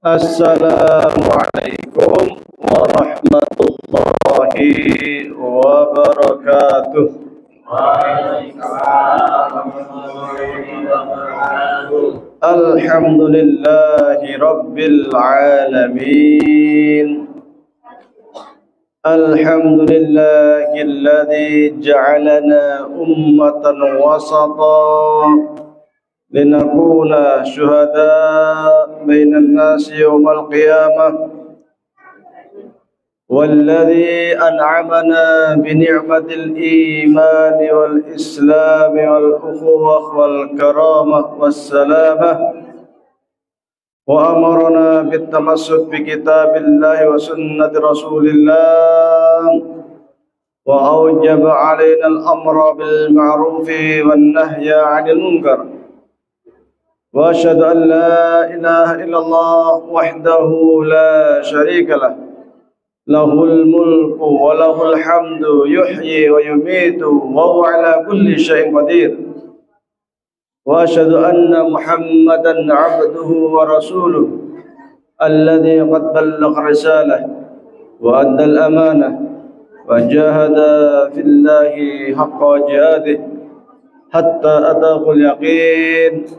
Assalamualaikum warahmatullahi wabarakatuh. Alhamdulillahi rabbil alamin. Alhamdulillahilladzi ja'alana ummatan wasata linakuna syuhada bainan nasi yawmal qiyamah walladzi an'amana bi ni'matil iman wal islam wal ukhuwah wal karamah was salamah wa amarna bit tamassuk bi kitabillahi wa sunnati rasulillah wa awjaba 'alaina al-amra bil ma'rufi wan nahya 'anil munkar. Wa asyhadu an la ilaha illallah wahdahu la syarika lah. Lahul mulku wa lahul hamdu yuhyi wa yumitu wa huwa ala kulli syai'in qadir. Wa asyhadu anna Muhammadan 'abduhu wa rasuluhu alladzi qad ballagha risalah wa adda al-amanah wa jahada fillahi haqqa jihadih hatta ataahu al-yaqin.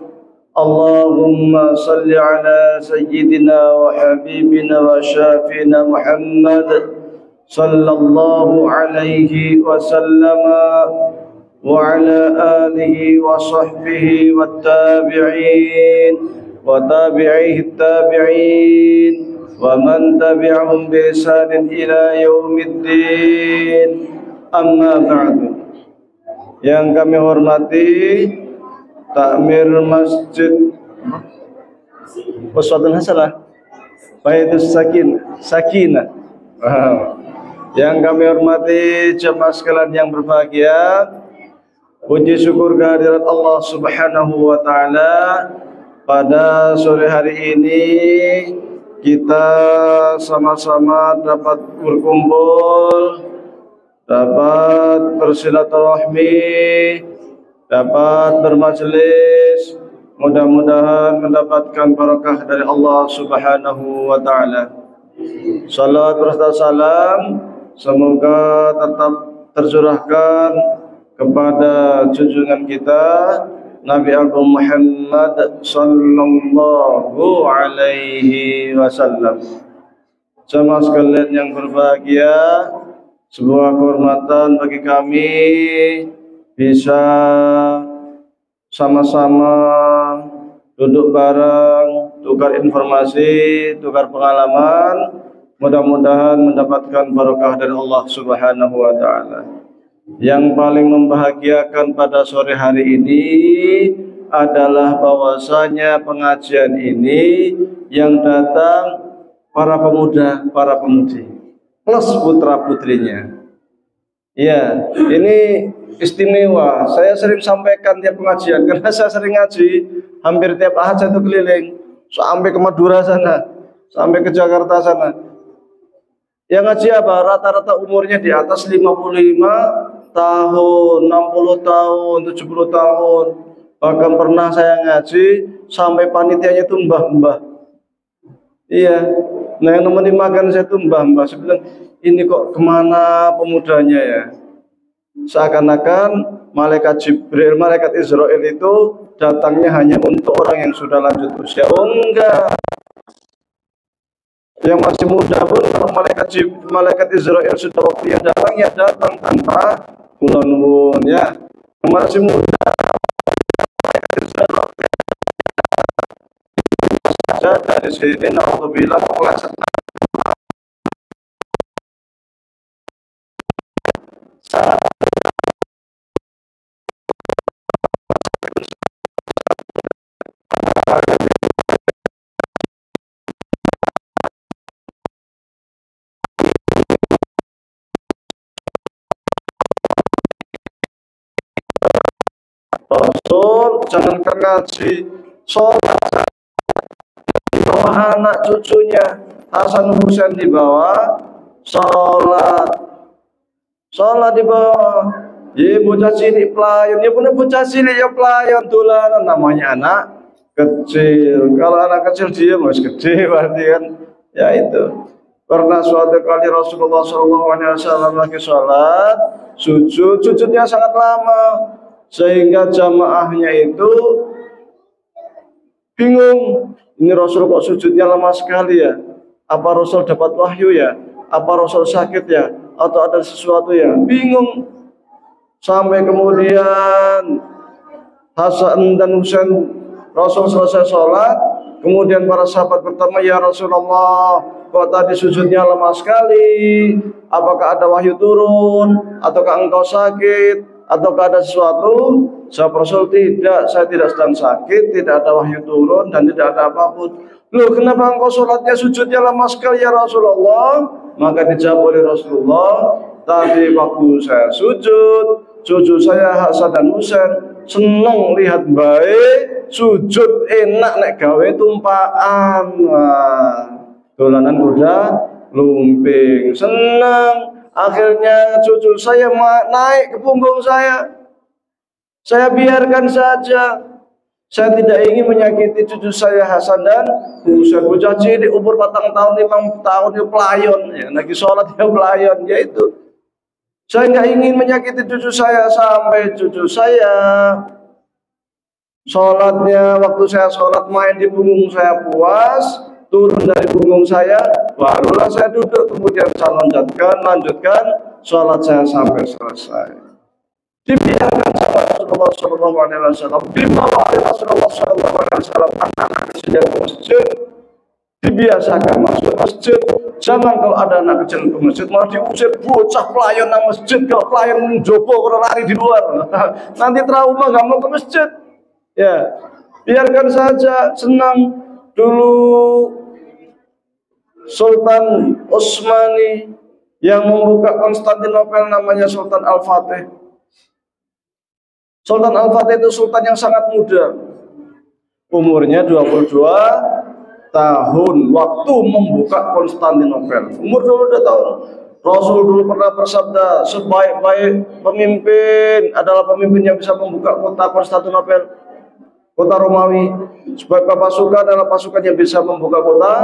Allahumma salli ala sayyidina wa habibina wa syafiina Muhammad sallallahu alaihi wasallama wa ala alihi wa sahbihi wa tabi'in wa tabi'ihi tabi'in wa man tabi'ahum bi ihsanin ila yaumiddin. Amma ba'du. Yang kami hormati Takmir Masjid Uswatun Hasanah Baitus Sakinah. Yang kami hormati jemaah sekalian yang berbahagia, puji syukur kehadirat Allah Subhanahu wa taala. Pada sore hari ini kita sama-sama dapat berkumpul, dapat bersilaturahmi, dapat bermajelis, mudah-mudahan mendapatkan barakah dari Allah Subhanahu wa taala. Salawat serta salam semoga tetap tercurahkan kepada junjungan kita Nabi Agung Muhammad sallallahu alaihi wasallam. Jemaah sekalian yang berbahagia, sebuah kehormatan bagi kami bisa sama-sama duduk bareng, tukar informasi, tukar pengalaman, mudah-mudahan mendapatkan barokah dari Allah Subhanahu wa taala. Yang paling membahagiakan pada sore hari ini adalah bahwasanya pengajian ini yang datang para pemuda, para pemudi, plus putra-putrinya. Ya, ini istimewa. Saya sering sampaikan tiap pengajian karena saya sering ngaji hampir tiap ahad. Saya tuh keliling sampai ke Madura sana, sampai ke Jakarta sana. Yang ngaji apa? Rata-rata umurnya di atas 55 tahun, 60 tahun, 70 tahun. Bahkan pernah saya ngaji sampai panitianya tuh mbah-mbah. Iya. Nah, yang nemenin makan saya tuh mbah-mbah. Saya bilang, ini kok kemana pemudanya ya? Seakan-akan malaikat Jibril, malaikat Israel itu datangnya hanya untuk orang yang sudah lanjut usia. Oh enggak, yang masih muda pun kalau malaikat Israel sudah waktu yang datang, ya datang tanpa kulonwun ya. Yang masih muda malaikat Israel saja dari sini naudzubillah kelas Rasul. Jangankan ngaji, sholat di bawah anak cucunya Hasan Husain di bawah, sholat di bawah. Ye bocah cilik pelayan, ya bener bocah cilik ya pelayan dolanan namanya anak kecil. Kalau anak kecil dia masih gede berarti kan. Ya itu. Pernah suatu kali Rasulullah SAW lagi sholat, sujudnya sangat lama sehingga jamaahnya itu bingung. Ini Rasul kok sujudnya lama sekali ya? Apa Rasul dapat wahyu ya? Apa Rasul sakit ya? Atau ada sesuatu ya? Bingung. Sampai kemudian Hasan dan Husain, Rasul selesai sholat, kemudian para sahabat bertanya, ya Rasulullah, kok tadi sujudnya lama sekali? Apakah ada wahyu turun? Ataukah engkau sakit? Ataukah ada sesuatu? Jawab Rasul, tidak, saya tidak sedang sakit, tidak ada wahyu turun, dan tidak ada apapun. Loh, kenapa engkau sholatnya sujudnya lama sekali ya Rasulullah? Maka dijawab oleh Rasulullah, tadi waktu saya sujud, cucu saya Hasan dan Husain seneng lihat baik, sujud enak nek gawe tumpaan. Wah, dolanan kuda lumping, senang. Akhirnya cucu saya naik ke punggung saya. Saya biarkan saja. Saya tidak ingin menyakiti cucu saya Hasan dan Husain. Bocah cilik umur 4 tahun, 5 tahun dia pelayan, ya, lagi sholat dia pelayan, yaitu. Saya nggak ingin menyakiti cucu saya sampai cucu saya sholatnya, waktu saya sholat main di punggung saya puas, turun dari punggung saya, barulah saya duduk, kemudian saya lanjutkan sholat saya sampai selesai. Dibiarkan sama Rasulullah SAW, dibawa oleh Rasulullah SAW anak-anak kecil ke masjid, dibiasakan masuk masjid. Jangan kalau ada anak kecil ke masjid malah diusir, bocah pelayan nang masjid. Kalau pelayan menjopo kalau lari di luar, nanti trauma, nggak mau ke masjid. Ya, biarkan saja, senang. Dulu Sultan Utsmani yang membuka Konstantinopel namanya Sultan Al-Fatih. Sultan Al-Fatih itu sultan yang sangat muda. Umurnya 22 tahun waktu membuka Konstantinopel. Umur 22 tahun. Rasul dulu pernah bersabda, sebaik-baik pemimpin adalah pemimpin yang bisa membuka kota Konstantinopel, kota Romawi. Sebaik pasukan adalah pasukan yang bisa membuka kota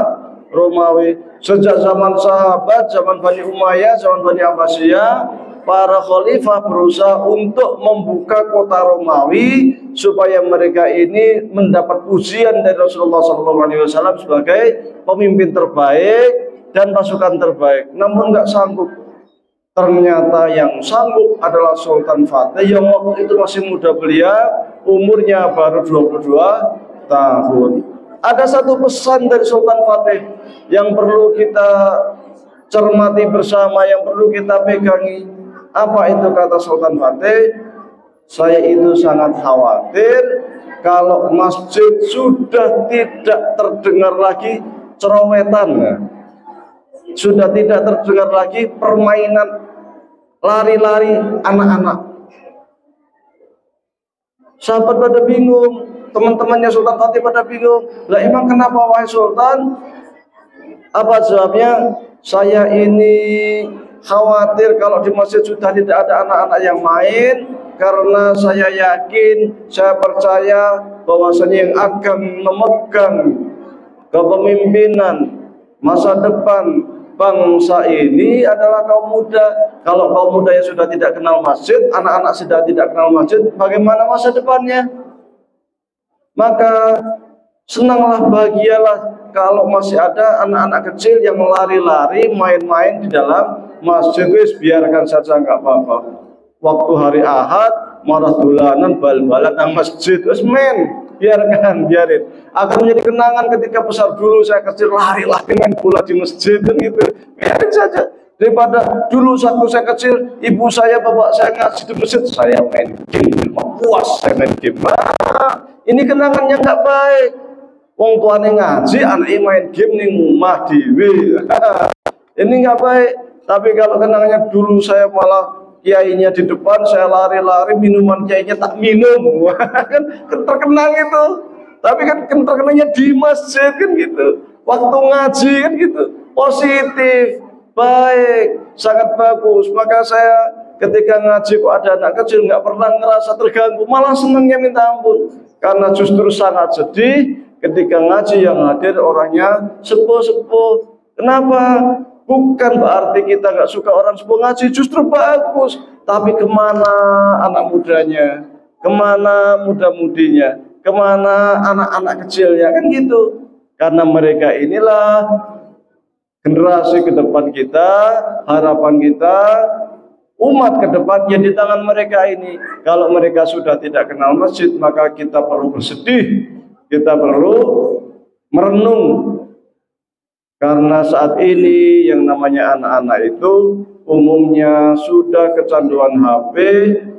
Romawi. Sejak zaman sahabat, zaman Bani Umayyah, zaman Bani Abbasiyah, para khalifah berusaha untuk membuka kota Romawi supaya mereka ini mendapat pujian dari Rasulullah SAW sebagai pemimpin terbaik dan pasukan terbaik. Namun nggak sanggup. Ternyata yang sanggup adalah Sultan Fatih yang waktu itu masih muda belia, umurnya baru 22 tahun. Ada satu pesan dari Sultan Fatih yang perlu kita cermati bersama, yang perlu kita pegangi. Apa itu kata Sultan Fatih? Saya itu sangat khawatir kalau masjid sudah tidak terdengar lagi cerowetan, sudah tidak terdengar lagi permainan lari-lari anak-anak. Sahabat pada bingung, teman-temannya Sultan Fatih pada bingung. Lah emang kenapa wahai Sultan? Apa jawabnya? Saya ini khawatir kalau di masjid sudah tidak ada anak-anak yang main, karena saya yakin, saya percaya bahwasanya yang akan memegang kepemimpinan masa depan bangsa ini adalah kaum muda. Kalau kaum muda yang sudah tidak kenal masjid, anak-anak sudah tidak kenal masjid, bagaimana masa depannya? Maka senanglah, bahagialah kalau masih ada anak-anak kecil yang lari-lari, main-main di dalam masjid. Wis biarkan saja, nggak apa-apa. Waktu hari Ahad marah dolanan bal-balan nang masjid, wis men, biarin. Akan menjadi kenangan ketika besar dulu saya kecil lari-lari main bola di masjid gitu. Biarin saja. Daripada dulu saat saya kecil, ibu saya, bapak saya ngaji di masjid, saya main game, puas saya main game. Ini kenangannya nggak baik. Wong tuane ngaji, anaknya main game ning omah dhewe. Ini nggak baik. Tapi kalau kenangannya dulu saya malah kiainya di depan, saya lari-lari, minuman kiainya tak minum, kan terkenang itu. Tapi kan terkenangnya di masjid kan gitu. Waktu ngaji kan gitu. Positif, baik, sangat bagus. Maka saya ketika ngaji kok ada anak kecil nggak pernah ngerasa terganggu, malah senangnya minta ampun. Karena justru sangat sedih ketika ngaji yang hadir orangnya sepuh-sepuh. Kenapa? Bukan berarti kita nggak suka orang sepuh ngaji, justru bagus. Tapi kemana anak mudanya? Kemana muda-mudinya? Kemana anak-anak kecilnya? Kan gitu. Karena mereka inilah generasi ke depan kita, harapan kita, umat ke depannya di tangan mereka ini. Kalau mereka sudah tidak kenal masjid, maka kita perlu bersedih, kita perlu merenung. Karena saat ini yang namanya anak-anak itu umumnya sudah kecanduan HP,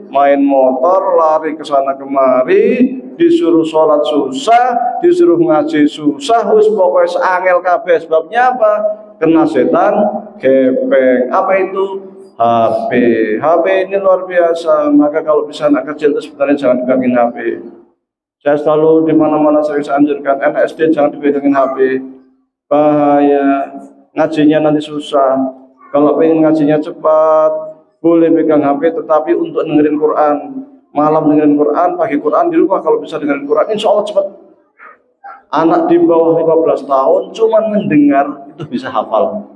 main motor, lari ke sana kemari, disuruh sholat susah, disuruh ngaji susah, pokoknya seangel kabeh. Sebabnya apa? Kena setan gepeng. Apa itu? HP. HP ini luar biasa. Maka kalau bisa anak kecil itu sebenarnya jangan dipegangin HP. Saya selalu di mana-mana sering saya anjurkan anak SD jangan dipegangin HP. Bahaya. Ngajinya nanti susah. Kalau pengen ngajinya cepat, boleh pegang HP, tetapi untuk dengerin Quran, malam dengerin Quran, pagi Quran di rumah. Kalau bisa dengerin Quran, insya Allah cepat. Anak di bawah 15 tahun cuman mendengar itu bisa hafal.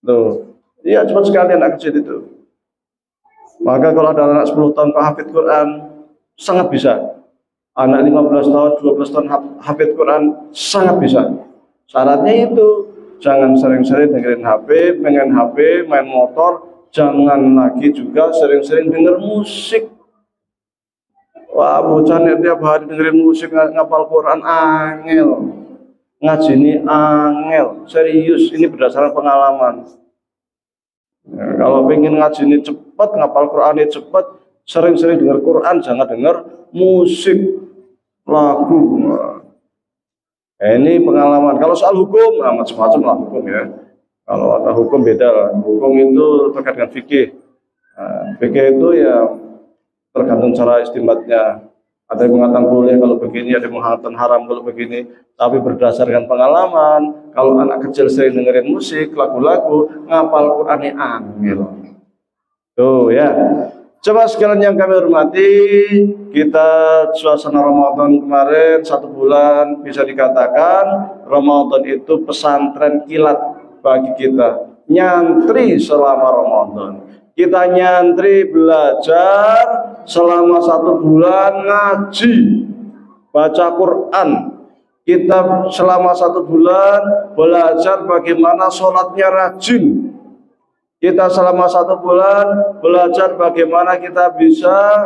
Tuh. Iya, cepat sekali anak kecil itu. Maka kalau ada anak 10 tahun hafid Quran, sangat bisa. Anak 15 tahun, 12 tahun hafid Quran, sangat bisa. Syaratnya itu, jangan sering-sering dengerin HP, pengen HP, main motor, jangan lagi juga sering-sering denger musik. Wah, bocah tiap hari dengerin musik, ngapal Quran, angel. Ngaji ini angel, serius, ini berdasarkan pengalaman. Ya, kalau pengen ngaji ini cepat, ngapal Quran ini cepat, sering-sering dengar Quran, jangan dengar musik, lagu. Ini pengalaman. Kalau soal hukum, macam-macam lah hukum ya. Kalau ada hukum beda lah. Hukum itu terkait dengan fikih. Fikih itu ya tergantung cara istimbatnya. Ada yang mengatakan boleh kalau begini, ada yang mengatakan haram kalau begini. Tapi berdasarkan pengalaman, kalau anak kecil sering dengerin musik, lagu-lagu, ngapal Quran angel. Tuh ya. Coba sekalian yang kami hormati, kita suasana Ramadan kemarin 1 bulan bisa dikatakan Ramadan itu pesantren kilat bagi kita. Nyantri selama Ramadan. Kita nyantri belajar selama 1 bulan ngaji, baca Quran. Kita selama 1 bulan belajar bagaimana sholatnya rajin. Kita selama 1 bulan belajar bagaimana kita bisa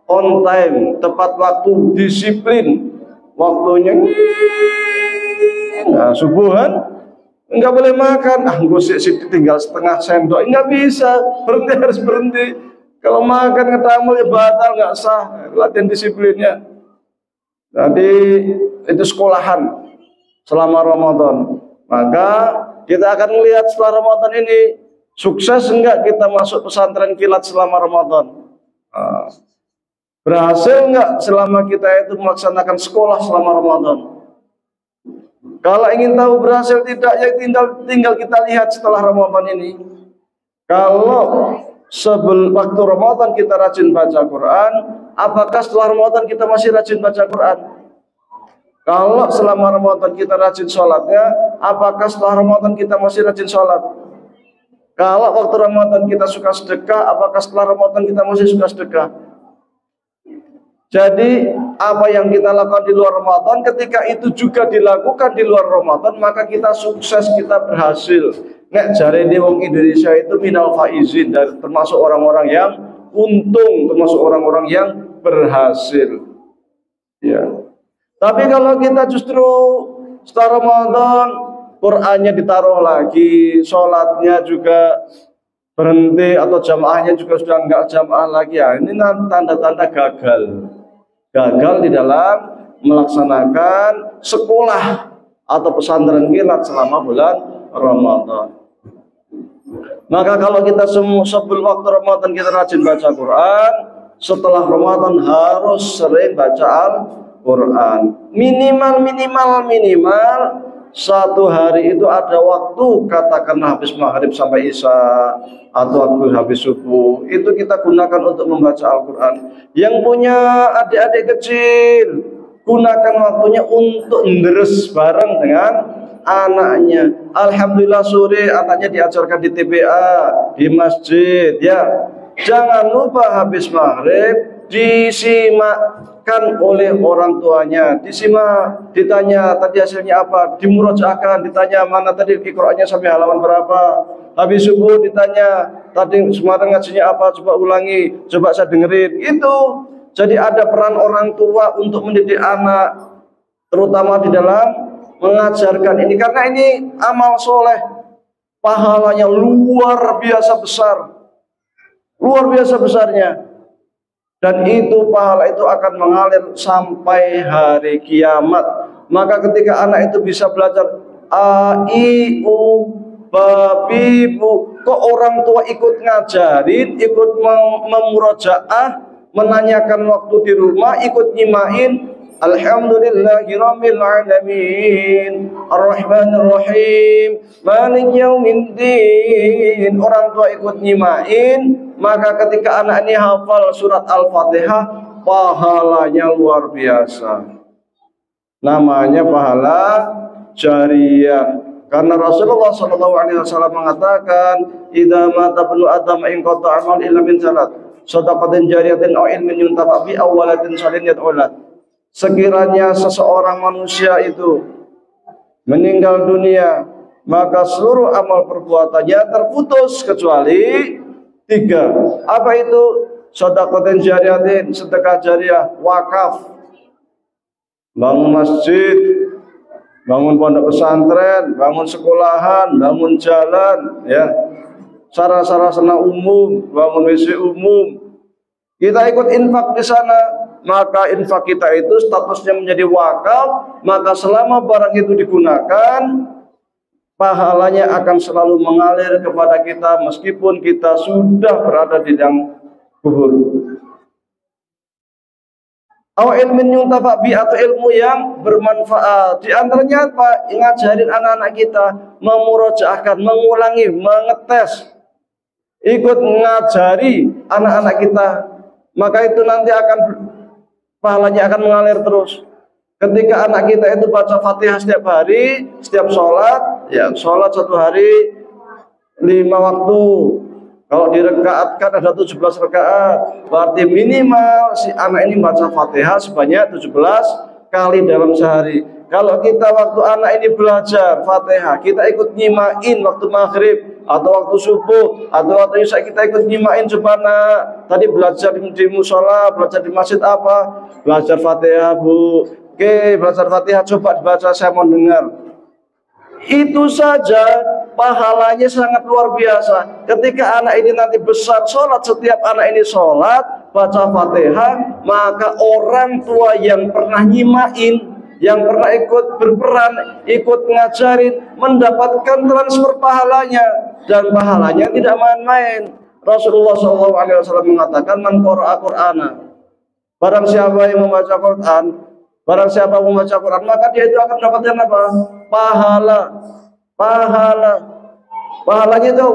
on time, tepat waktu, disiplin. Waktunya subuhan enggak boleh makan, gosip tinggal setengah sendok, enggak bisa, berhenti, harus berhenti. Kalau makan ngedamel ya batal, enggak sah, latihan disiplinnya. Jadi itu sekolahan selama Ramadan. Maka kita akan melihat setelah Ramadan ini sukses enggak kita masuk pesantren kilat selama Ramadan. Berhasil enggak selama kita itu melaksanakan sekolah selama Ramadan. Kalau ingin tahu berhasil tidak, ya tinggal kita lihat setelah Ramadan ini. Kalau sebelum waktu Ramadan kita rajin baca Quran, apakah setelah Ramadan kita masih rajin baca Quran? Kalau selama Ramadan kita rajin sholatnya, apakah setelah Ramadan kita masih rajin sholat? Kalau waktu Ramadan kita suka sedekah, apakah setelah Ramadan kita masih suka sedekah? Jadi apa yang kita lakukan di luar Ramadan, ketika itu juga dilakukan di luar Ramadan, maka kita sukses, kita berhasil. Nek jare di wong Indonesia itu minal faizin, termasuk orang-orang yang untung, termasuk orang-orang yang berhasil. Ya. Tapi kalau kita justru setelah Ramadan Qurannya ditaruh lagi, sholatnya juga berhenti atau jamaahnya juga sudah enggak jamaah lagi, ya ini tanda-tanda gagal. Gagal di dalam melaksanakan sekolah atau pesantren kilat selama bulan Ramadan. Maka kalau kita sebelum waktu Ramadan kita rajin baca Quran, setelah Ramadan harus sering baca Al-Quran. Minimal satu hari itu ada waktu katakanlah habis maghrib sampai isya atau waktu habis subuh itu kita gunakan untuk membaca Al-Quran. Yang punya adik-adik kecil gunakan waktunya untuk ngeres bareng dengan anaknya. Alhamdulillah sore anaknya diajarkan di TPA, di masjid ya. Jangan lupa habis maghrib disimakkan oleh orang tuanya, disimak, ditanya tadi hasilnya apa, dimurojaahkan, ditanya mana tadi Iqra'nya sampai halaman berapa. Habis subuh ditanya tadi kemarin ngajinya apa, coba ulangi, coba saya dengerin. Itu jadi ada peran orang tua untuk mendidik anak, terutama di dalam mengajarkan ini, karena ini amal soleh, pahalanya luar biasa besar, luar biasa besarnya. Dan itu pahala itu akan mengalir sampai hari kiamat. Maka ketika anak itu bisa belajar a, i, u, babi, bu, kok orang tua ikut ngajarin, ikut memurojaah, menanyakan waktu di rumah, ikut nyimain. Alhamdulillahirabbil alamin, arrahmanir rahim, maliki yaumiddin. Orang tua ikut nyimain, maka ketika anak ini hafal surat Al-Fatihah, pahalanya luar biasa. Namanya pahala jariyah. Karena Rasulullah SAW mengatakan, "Idza mata ibnu Adam in qata'a amal illa min salat, shadaqatin jariyatin aw ilmin yuntafa bi aw waladin salihin yad'ulah." Sekiranya seseorang manusia itu meninggal dunia, maka seluruh amal perbuatannya terputus kecuali 3. Apa itu? Shadaqatin jariyatin, sedekah jariah, wakaf, bangun masjid, bangun pondok pesantren, bangun sekolahan, bangun jalan, ya, sarana-sarana umum, bangun WC umum. Kita ikut infak di sana, maka infak kita itu statusnya menjadi wakaf, maka selama barang itu digunakan, pahalanya akan selalu mengalir kepada kita meskipun kita sudah berada di dalam kubur. Aw ilmin yuntafa bi, atau ilmu yang bermanfaat. Di antaranya apa? Ngajarin anak-anak kita, memurojaahkan, mengulangi, mengetes, ikut mengajari anak-anak kita, maka itu nanti akan pahalanya akan mengalir terus. Ketika anak kita itu baca Fatihah setiap hari, setiap sholat, ya sholat satu hari 5 waktu. Kalau direkaatkan ada 17 rakaat, berarti minimal si anak ini baca Fatihah sebanyak 17 kali dalam sehari. Kalau kita waktu anak ini belajar Fatihah, kita ikut nyimain waktu maghrib atau waktu subuh atau waktu isya, kita ikut nyimain, coba nak, tadi belajar di musola, belajar di masjid apa? Belajar Fatihah, Bu. Oke, belajar Fatihah, coba dibaca, saya mau dengar. Itu saja pahalanya sangat luar biasa. Ketika anak ini nanti besar sholat, setiap anak ini sholat baca Fatihah, maka orang tua yang pernah nyimain, yang pernah ikut berperan, ikut ngajarin, mendapatkan transfer pahalanya, dan pahalanya tidak main-main. Rasulullah SAW mengatakan, "Man qara'a Qur'ana", barang siapa yang membaca Quran, barang siapa membaca Quran, maka dia itu akan mendapatkan apa? Pahalanya itu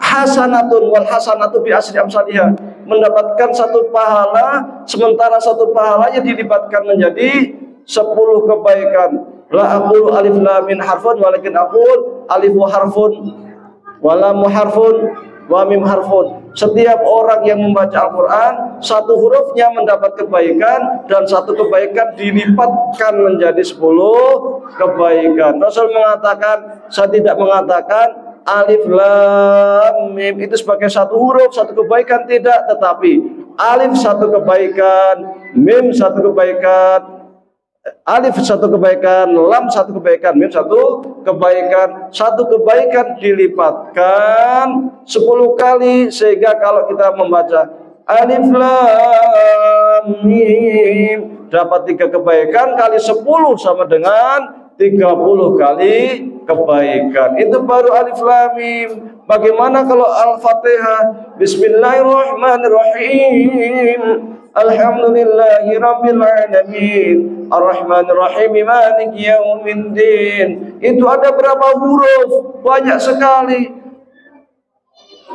hasanatun, wal hasanatu bi asri amsalihha, mendapatkan satu pahala, sementara satu pahalanya dilibatkan menjadi 10 kebaikan. La aqulu alif lam mim harfun, walakin aqul alif harfun wa lam harfun wa mim harfun. Setiap orang yang membaca Al-Quran, satu hurufnya mendapat kebaikan, dan satu kebaikan dilipatkan menjadi 10 kebaikan. Rasul mengatakan, saya tidak mengatakan alif lam mim itu sebagai satu huruf, satu kebaikan, tidak, tetapi alif satu kebaikan, mim satu kebaikan, alif satu kebaikan, lam satu kebaikan, mim satu kebaikan. Satu kebaikan dilipatkan 10 kali, sehingga kalau kita membaca alif lam mim dapat 3 kebaikan, kali 10 sama dengan 30 kali kebaikan. Itu baru alif lam mim. Bagaimana kalau Al-Fatihah? Bismillahirrahmanirrahim. Alhamdulillahi rabbil alamin, Ar-Rahmanir Rahim, Maliki Yaumiddin. Itu ada berapa huruf? Banyak sekali.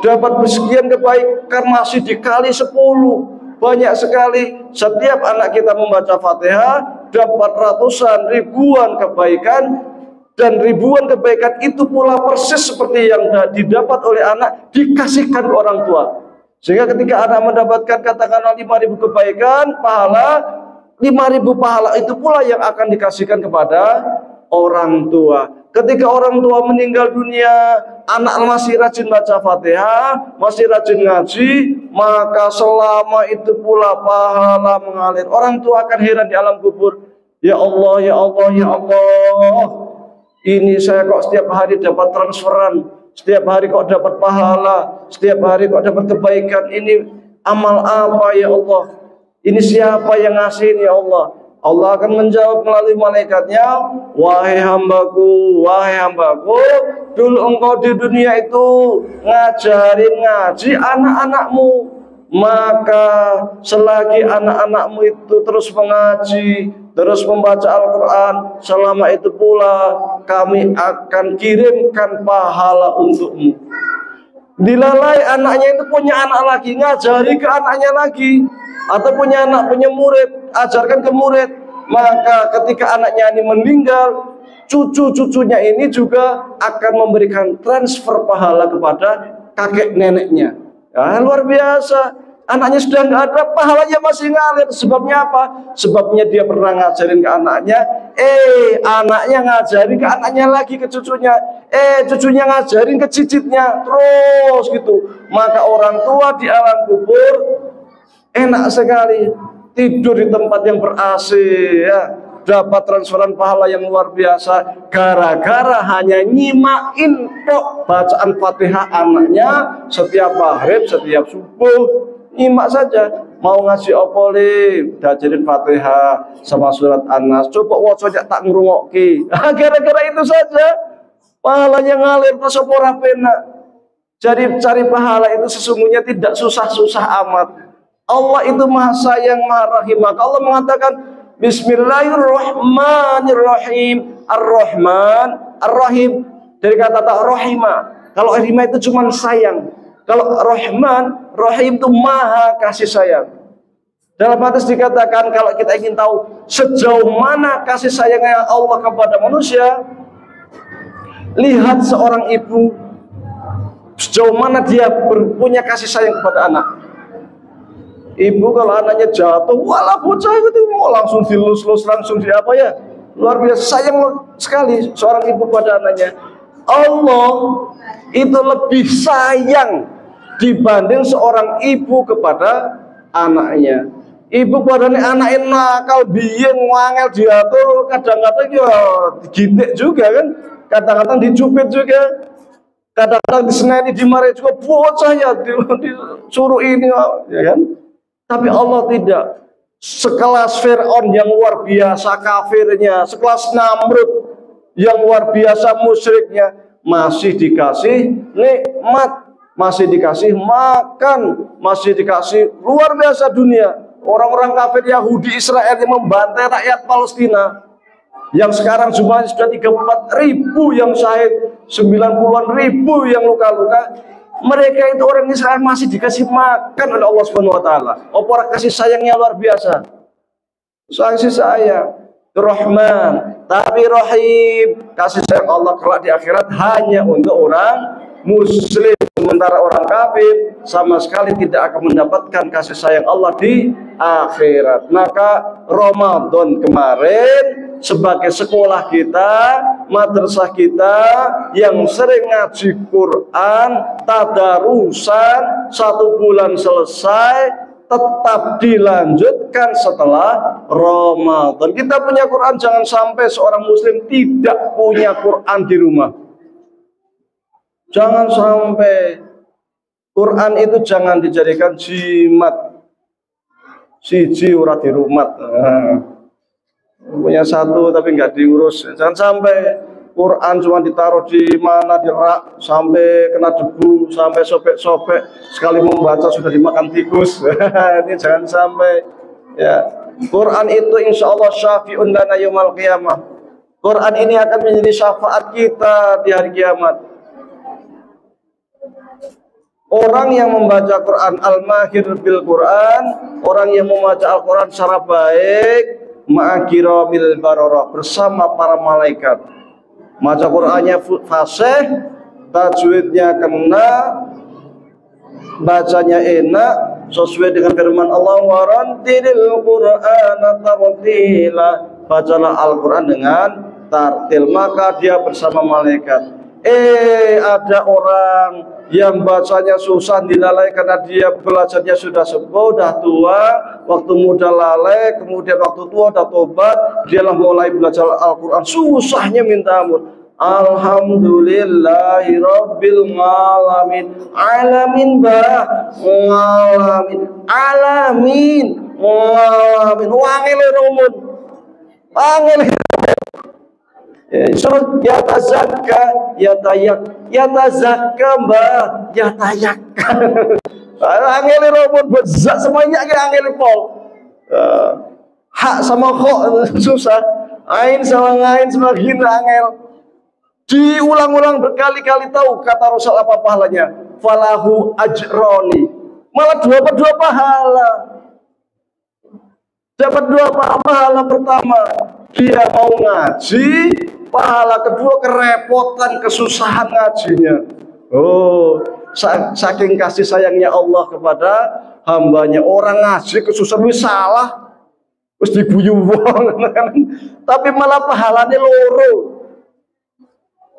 Dapat sekian kebaikan masih dikali 10. Banyak sekali. Setiap anak kita membaca Fatihah dapat ratusan, ribuan kebaikan. Dan ribuan kebaikan itu pula persis seperti yang didapat oleh anak dikasihkan ke orang tua. Sehingga ketika anak mendapatkan katakanlah 5.000 kebaikan, pahala 5.000 pahala itu pula yang akan dikasihkan kepada orang tua. Ketika orang tua meninggal dunia, anak masih rajin baca Fatihah, masih rajin ngaji, maka selama itu pula pahala mengalir. Orang tua akan heran di alam kubur. Ya Allah, ya Allah, ya Allah. Ini saya kok setiap hari dapat transferan, setiap hari kok dapat pahala, setiap hari kok dapat kebaikan. Ini amal apa ya Allah? Ini siapa yang ngasih ini ya Allah? Allah akan menjawab melalui malaikatnya, wahai hambaku, dulu engkau di dunia itu ngajarin ngaji anak-anakmu, maka selagi anak-anakmu itu terus mengaji, terus membaca Al-Quran, selama itu pula kami akan kirimkan pahala untukmu. Dilalai anaknya itu punya anak lagi, ngajari ke anaknya lagi. Atau punya anak, punya murid, ajarkan ke murid. Maka ketika anaknya ini meninggal, cucu-cucunya ini juga akan memberikan transfer pahala kepada kakek neneknya. Ya, luar biasa. Anaknya sudah nggak ada, pahalanya masih ngalir. Sebabnya apa? Sebabnya dia pernah ngajarin ke anaknya, anaknya ngajarin ke anaknya lagi, ke cucunya, cucunya ngajarin ke cicitnya, terus gitu. Maka orang tua di alam kubur enak sekali, tidur di tempat yang ber-AC, ya, dapat transferan pahala yang luar biasa gara-gara hanya nyimain tok bacaan Fatihah anaknya setiap maghrib, setiap subuh. Nyimak saja, mau ngasih opoli, diajarin Fatihah sama surat An-Nas, coba wajahnya tak ngerungoki. Gara-gara itu saja pahalanya ngalir ke sepora pena. Jadi cari pahala itu sesungguhnya tidak susah-susah amat. Allah itu maha sayang, maha rahim. Maka Allah mengatakan Bismillahirrahmanirrahim. Ar-Rahman, Ar-Rahim, dari kata rahimah. Kalau rahimah itu cuma sayang. Kalau Rahman, Rahim itu maha kasih sayang. Dalam hadis dikatakan kalau kita ingin tahu sejauh mana kasih sayangnya Allah kepada manusia, lihat seorang ibu sejauh mana dia punya kasih sayang kepada anak. Ibu kalau anaknya jatuh, walah bocah itu mau langsung dilus-lus, langsung apa ya, luar biasa sayang sekali seorang ibu pada anaknya. Allah itu lebih sayang dibanding seorang ibu kepada anaknya. Ibu pada anaknya nakal, biyen, wangel, diatur, kadang-kadang ya digitik juga kan, kadang-kadang dicubit juga, kadang-kadang diseneni, dimarahi juga, bocah ya disuruh ini, ya kan. Tapi Allah tidak. Sekelas Fir'aun yang luar biasa kafirnya, sekelas Namrud yang luar biasa musyriknya, masih dikasih nikmat, masih dikasih makan, masih dikasih luar biasa dunia. Orang-orang kafir Yahudi Israel yang membantai rakyat Palestina, yang sekarang jumlahnya sudah 34.000 yang syahid, 90-an ribu yang luka-luka. Mereka itu orang Israel masih dikasih makan oleh Allah Subhanahu wa taala. Apa kasih sayangnya luar biasa. Kasih sayang Rahman, tapi Rahim, kasih sayang Allah kelak di akhirat hanya untuk orang muslim. Sementara orang kafir sama sekali tidak akan mendapatkan kasih sayang Allah di akhirat. Maka Ramadan kemarin sebagai sekolah kita, madrasah kita yang sering ngaji Quran, tadarusan, 1 bulan selesai, tetap dilanjutkan setelah Ramadan. Kita punya Quran, jangan sampai seorang muslim tidak punya Quran di rumah. Jangan sampai. Quran itu jangan dijadikan jimat, siji ora di rumah. Punya 1 tapi nggak diurus. Jangan sampai Quran cuma ditaruh di mana, di rak, sampai kena debu, sampai sobek-sobek, sekali membaca sudah dimakan tikus. Ini jangan sampai, ya. Quran itu insya Allah syafi'un lana yaumal qiyamah. Quran ini akan menjadi syafaat kita di hari kiamat. Orang yang membaca Quran, al-mahir bil Quran, orang yang membaca Al-Quran secara baik, ma'kiramil bararah, bersama para malaikat. Baca Qurannya fasih, tajwidnya kena, bacanya enak, sesuai dengan firman Allah, warantilil Qur'ana tartila, bacalah Al-Quran dengan tartil, maka dia bersama malaikat. Ada orang yang bacanya susah dilalai karena dia belajarnya sudah sepuh, dah tua, waktu muda lalai, kemudian waktu tua dah tobat, dialah mulai belajar Al-Quran, susahnya minta ampun. Alhamdulillahi Rabbil Alamin. Alamin bah, alamin, alamin, alamin. Wangil rumun, wangil. Suruh yatazakka, yatazakka mbah, yatayakka. Angel rumun bezak semuanya angel pol. Hak sama kho susah, ain sama ngain semakin angel. Diulang-ulang berkali-kali, tahu kata Rasul apa pahalanya? Falahu ajroni, malah dua pahala. Dapat dua pahala. Pertama, dia mau ngaji, pahala kedua kerepotan, kesusahan ngajinya. Oh, saking kasih sayangnya Allah kepada hambanya. Orang ngaji kesusahan wis salah, wis diguyu wong, tapi malah pahalanya loro.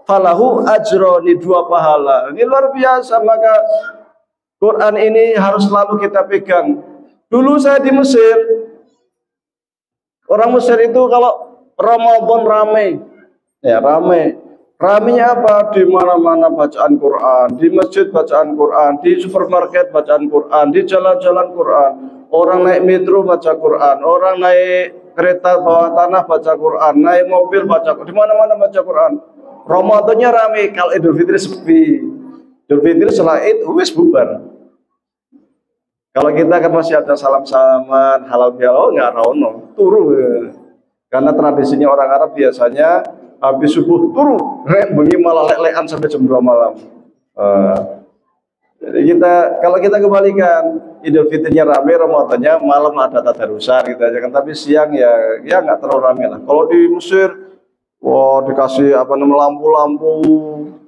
Falahu ajroni, dua pahala. Ini luar biasa. Maka Quran ini harus selalu kita pegang. Dulu saya di Mesir, orang Mesir itu kalau Ramadan rame, ya rame. Ramenya apa? Di mana-mana bacaan Quran, di masjid bacaan Quran, di supermarket bacaan Quran, di jalan-jalan Quran. Orang naik metro baca Quran, orang naik kereta bawah tanah baca Quran, naik mobil baca Quran, di mana-mana baca Quran. Ramadannya rame, kalau Idul Fitri sepi. Idul Fitri setelah Id wis bubar. Kalau kita kan masih ada salam-salaman, halal bihalal, nggak rono, turu. Karena tradisinya orang Arab biasanya habis subuh turu, bengi malah lelekan sampai jam 2 malam. Jadi kalau kita kembalikan, Idul Fitrinya rame, Ramadannya malam ada tadarusan gitu aja kan. Tapi siang ya nggak terlalu rame lah. Kalau di Mesir, wah dikasih lampu-lampu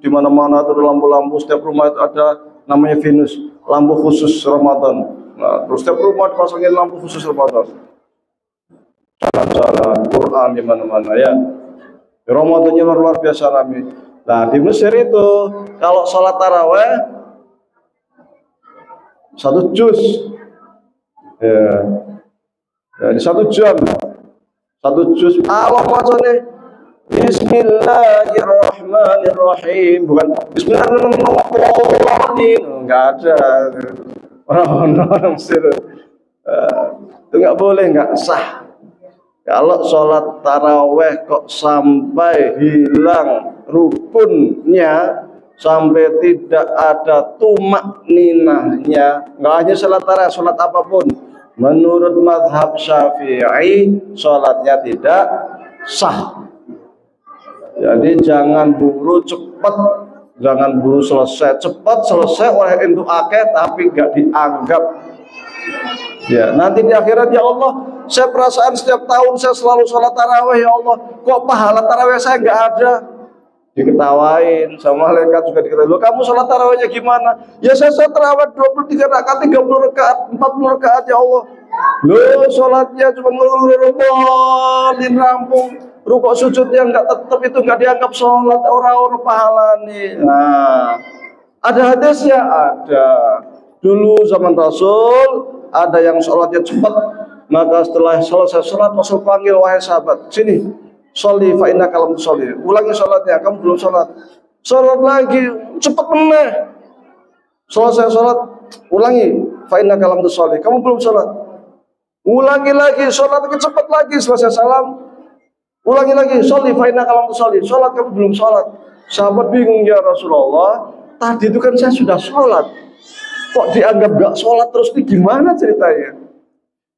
di mana-mana tuh lampu-lampu, setiap rumah itu ada namanya Venus, lampu khusus Ramadan. Nah, terus setiap rumah dipasangin lampu khusus Ramadan. Jalan-jalan Quran di mana-mana ya. Ramadannya luar biasa ramai. Nah di Mesir itu kalau sholat taraweh 1 juz, ya, jadi 1 jam, 1 juz. Allah macamnya Bismillahirrahmanirrahim, bukan Bismillahirrahmanirrahim, nggak ada. Orang Mesir itu nggak boleh, nggak sah. Kalau sholat taraweh kok sampai hilang rukunnya, sampai tidak ada tumak ninahnya, nggak hanya sholat taraweh, sholat apapun, menurut mazhab Syafi'i sholatnya tidak sah. Jadi jangan buru cepat, jangan buru selesai, cepat selesai oleh itu akeh tapi nggak dianggap. Ya, nanti di akhirat, ya Allah, saya perasaan setiap tahun saya selalu sholat taraweh, ya Allah, kok pahala taraweh saya nggak ada? Diketawain sama malaikat juga diketawain. Loh, kamu sholat tarawehnya gimana? Ya saya sholat taraweh 23 rakaat, 30 rakaat, 40 rakaat, ya Allah. Loh, sholatnya cuma ngelululululin rampung, rukuk sujudnya nggak tetap, itu nggak dianggap sholat, orang-orang pahala nih. Nah, ada hadisnya, ada. Dulu zaman Rasul ada yang sholatnya cepat, maka setelah selesai sholat Rasul panggil, wahai sahabat, sini, sholli fa innaka lam tusolli, ulangi sholatnya, kamu belum sholat. Sholat lagi, cepat meneh. Selesai sholat, ulangi, fa innaka lam tusolli, kamu belum sholat. Ulangi lagi, sholat lagi, cepat lagi, selesai salam, ulangi lagi, sholli fa innaka lam tusolli, sholat, kamu belum sholat. Sahabat bingung, ya Rasulullah, tadi itu kan saya sudah sholat, kok dianggap gak sholat terus, ini gimana ceritanya?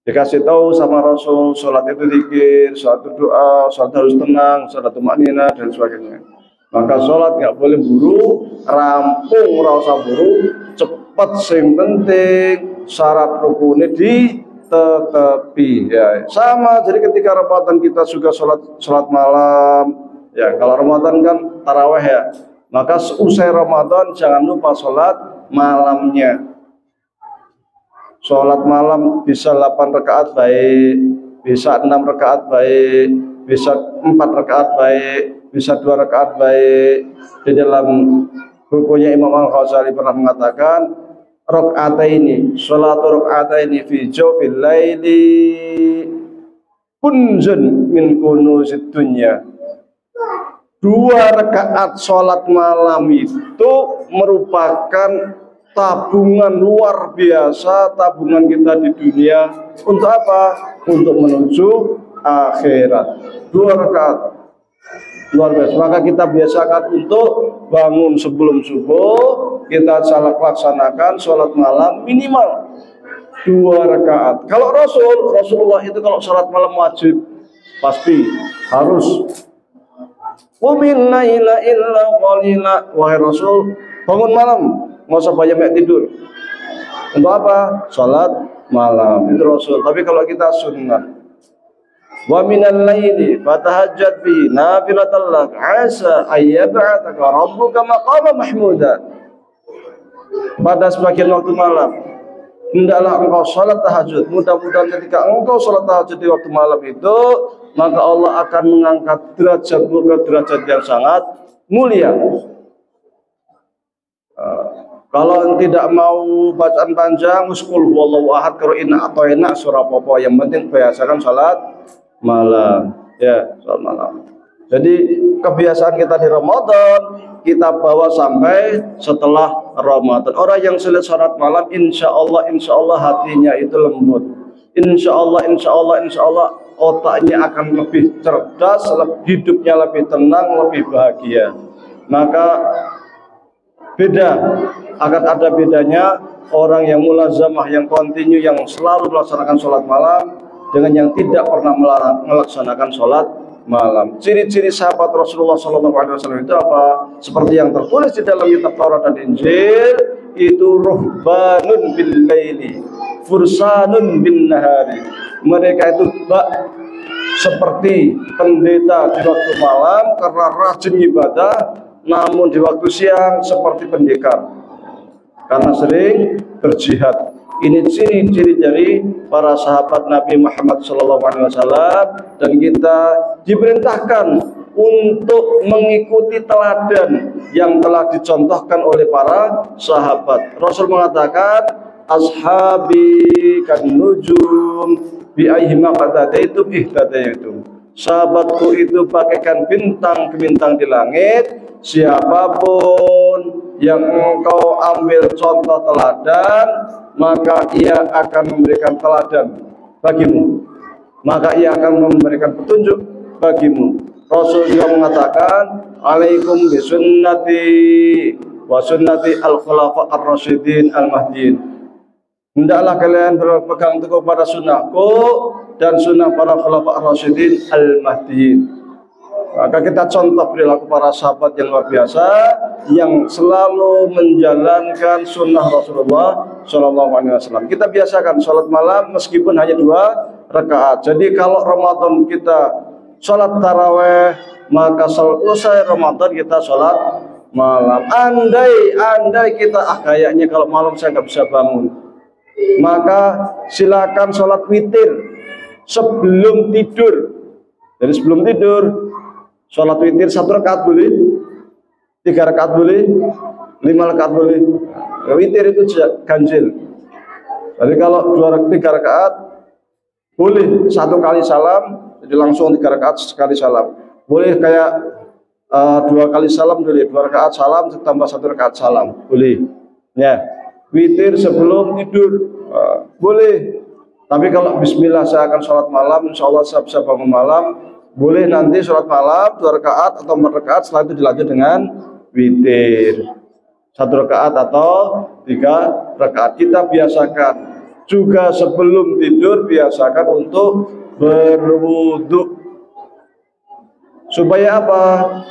Dikasih tahu sama Rasul, sholat itu zikir, sholat itu doa, sholat harus tenang, sholat tumakninah dan sebagainya. Maka sholat nggak boleh buru, rampung rasa buru, cepat sing penting syarat rukunnya ditetepi ya. Sama jadi ketika Ramadan kita juga sholat malam ya. Kalau Ramadan kan taraweh ya, maka usai Ramadan jangan lupa sholat malamnya. Sholat malam bisa 8 rakaat baik, bisa 6 rakaat baik, bisa 4 rakaat baik, bisa 2 rakaat baik. Di dalam bukunya Imam Al-Ghazali pernah mengatakan, rakaataini, sholatu rakaataini fi jawfil laili kunzun min kunuzid dunya. 2 rakaat sholat malam itu merupakan tabungan luar biasa, tabungan kita di dunia. Untuk apa? Untuk menuju akhirat. 2 rakaat luar biasa. Maka kita biasakan untuk bangun sebelum subuh, kita laksanakan sholat malam minimal 2 rakaat. Kalau Rasulullah itu kalau sholat malam wajib, pasti harus. Wa min laila illa qalila. Wahai Rasul, bangun malam, nggak usah banyak tidur. Untuk apa? Salat malam. Itu Rasul. Tapi kalau kita sunnah, wa minal laili fatahajjat bi nafilatan lak asa ayyab'ataka rabbuka maqama mahmuda. Pada sebagian waktu malam, hendaklah engkau salat tahajud. Mudah-mudahan ketika engkau salat tahajud di waktu malam itu, maka Allah akan mengangkat derajatmu ke derajat yang sangat mulia. Kalau tidak mau bacaan panjang, qul huwallahu ahad, karo inna atau enak surah apa, yang penting biasakan salat malam. Ya, salat malam. Jadi kebiasaan kita di Ramadan kita bawa sampai setelah Ramadan. Orang yang sulit salat malam, insya Allah hatinya itu lembut. Insya Allah otaknya akan lebih cerdas, hidupnya lebih tenang, lebih bahagia. Maka akan ada bedanya orang yang mulazamah, yang kontinu, yang selalu melaksanakan sholat malam dengan yang tidak pernah melaksanakan sholat malam. Ciri-ciri sahabat Rasulullah SAW itu apa? Seperti yang tertulis di dalam kitab Taurat dan Injil, itu ruhbanun bil laili, fursanun bin nahari. Mereka itu seperti pendeta di waktu malam karena rajin ibadah, namun di waktu siang seperti pendekar karena sering berjihad. Ini ciri-ciri dari para sahabat Nabi Muhammad SAW, dan kita diperintahkan untuk mengikuti teladan yang telah dicontohkan oleh para sahabat. Rasul mengatakan, ashabi kan nujum bi ayyima qadadaitum ihtadaitum. Sahabatku itu bagaikan bintang-bintang di langit. Siapapun yang engkau ambil contoh teladan, maka ia akan memberikan teladan bagimu, maka ia akan memberikan petunjuk bagimu. Rasul juga mengatakan, alaikum bisunnati wa sunnati al-khulafa ar-rasyidin al-mahdiin. Hendaklah kalian berpegang teguh pada sunnahku dan sunnah para khulafa ar-rasyidin al-mahdiin. Maka kita contoh perilaku para sahabat yang luar biasa, yang selalu menjalankan sunnah Rasulullah SAW. Kita biasakan sholat malam meskipun hanya 2 rakaat. Jadi kalau Ramadan kita sholat taraweh, maka usai Ramadan kita sholat malam. Andai kita kayaknya kalau malam saya nggak bisa bangun, maka silakan sholat witir sebelum tidur. Jadi sebelum tidur sholat witir 1 rakaat boleh, 3 rakaat boleh, 5 rakaat boleh. Witir itu ganjil. Jadi kalau 3 rakaat boleh 1 kali salam, jadi langsung 3 rakaat sekali salam. Boleh kayak 2 kali salam boleh, 2 rakaat salam ditambah 1 rakaat salam boleh. Ya, witir sebelum tidur boleh. Tapi kalau Bismillah saya akan sholat malam, insya Allah saya bisa bangun malam, boleh nanti sholat malam 2 rakaat atau 4 rakaat, setelah itu dilanjut dengan witir 1 rakaat atau 3 rakaat. Kita biasakan Juga sebelum tidur biasakan untuk berwudu. Supaya apa?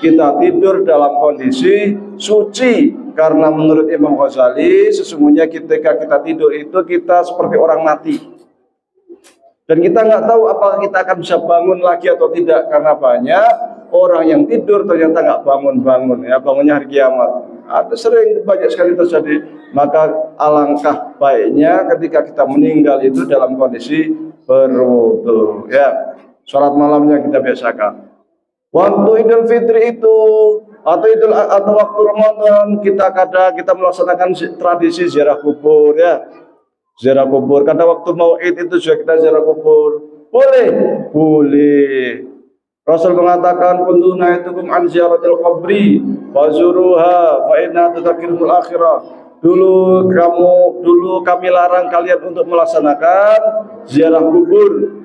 Kita tidur dalam kondisi suci. Karena menurut Imam Ghazali, sesungguhnya ketika kita tidur itu kita seperti orang mati. Dan kita nggak tahu apakah kita akan bisa bangun lagi atau tidak. Karena banyak orang yang tidur ternyata nggak bangun-bangun. Ya, bangunnya hari kiamat. Ada sering banyak sekali terjadi. Maka alangkah baiknya ketika kita meninggal itu dalam kondisi berwudu. Ya, sholat malamnya kita biasakan. Waktu Idul Fitri itu atau waktu Ramadan kita melaksanakan tradisi ziarah kubur ya. Ziarah kubur. Karena waktu Mau'id itu juga kita ziarah kubur. Boleh? Boleh. Rasul mengatakan kuntu nahaitukum an ziyaratil qabri fazuruha fa inna tudzakkirul akhirah. Dulu kami larang kalian untuk melaksanakan ziarah kubur.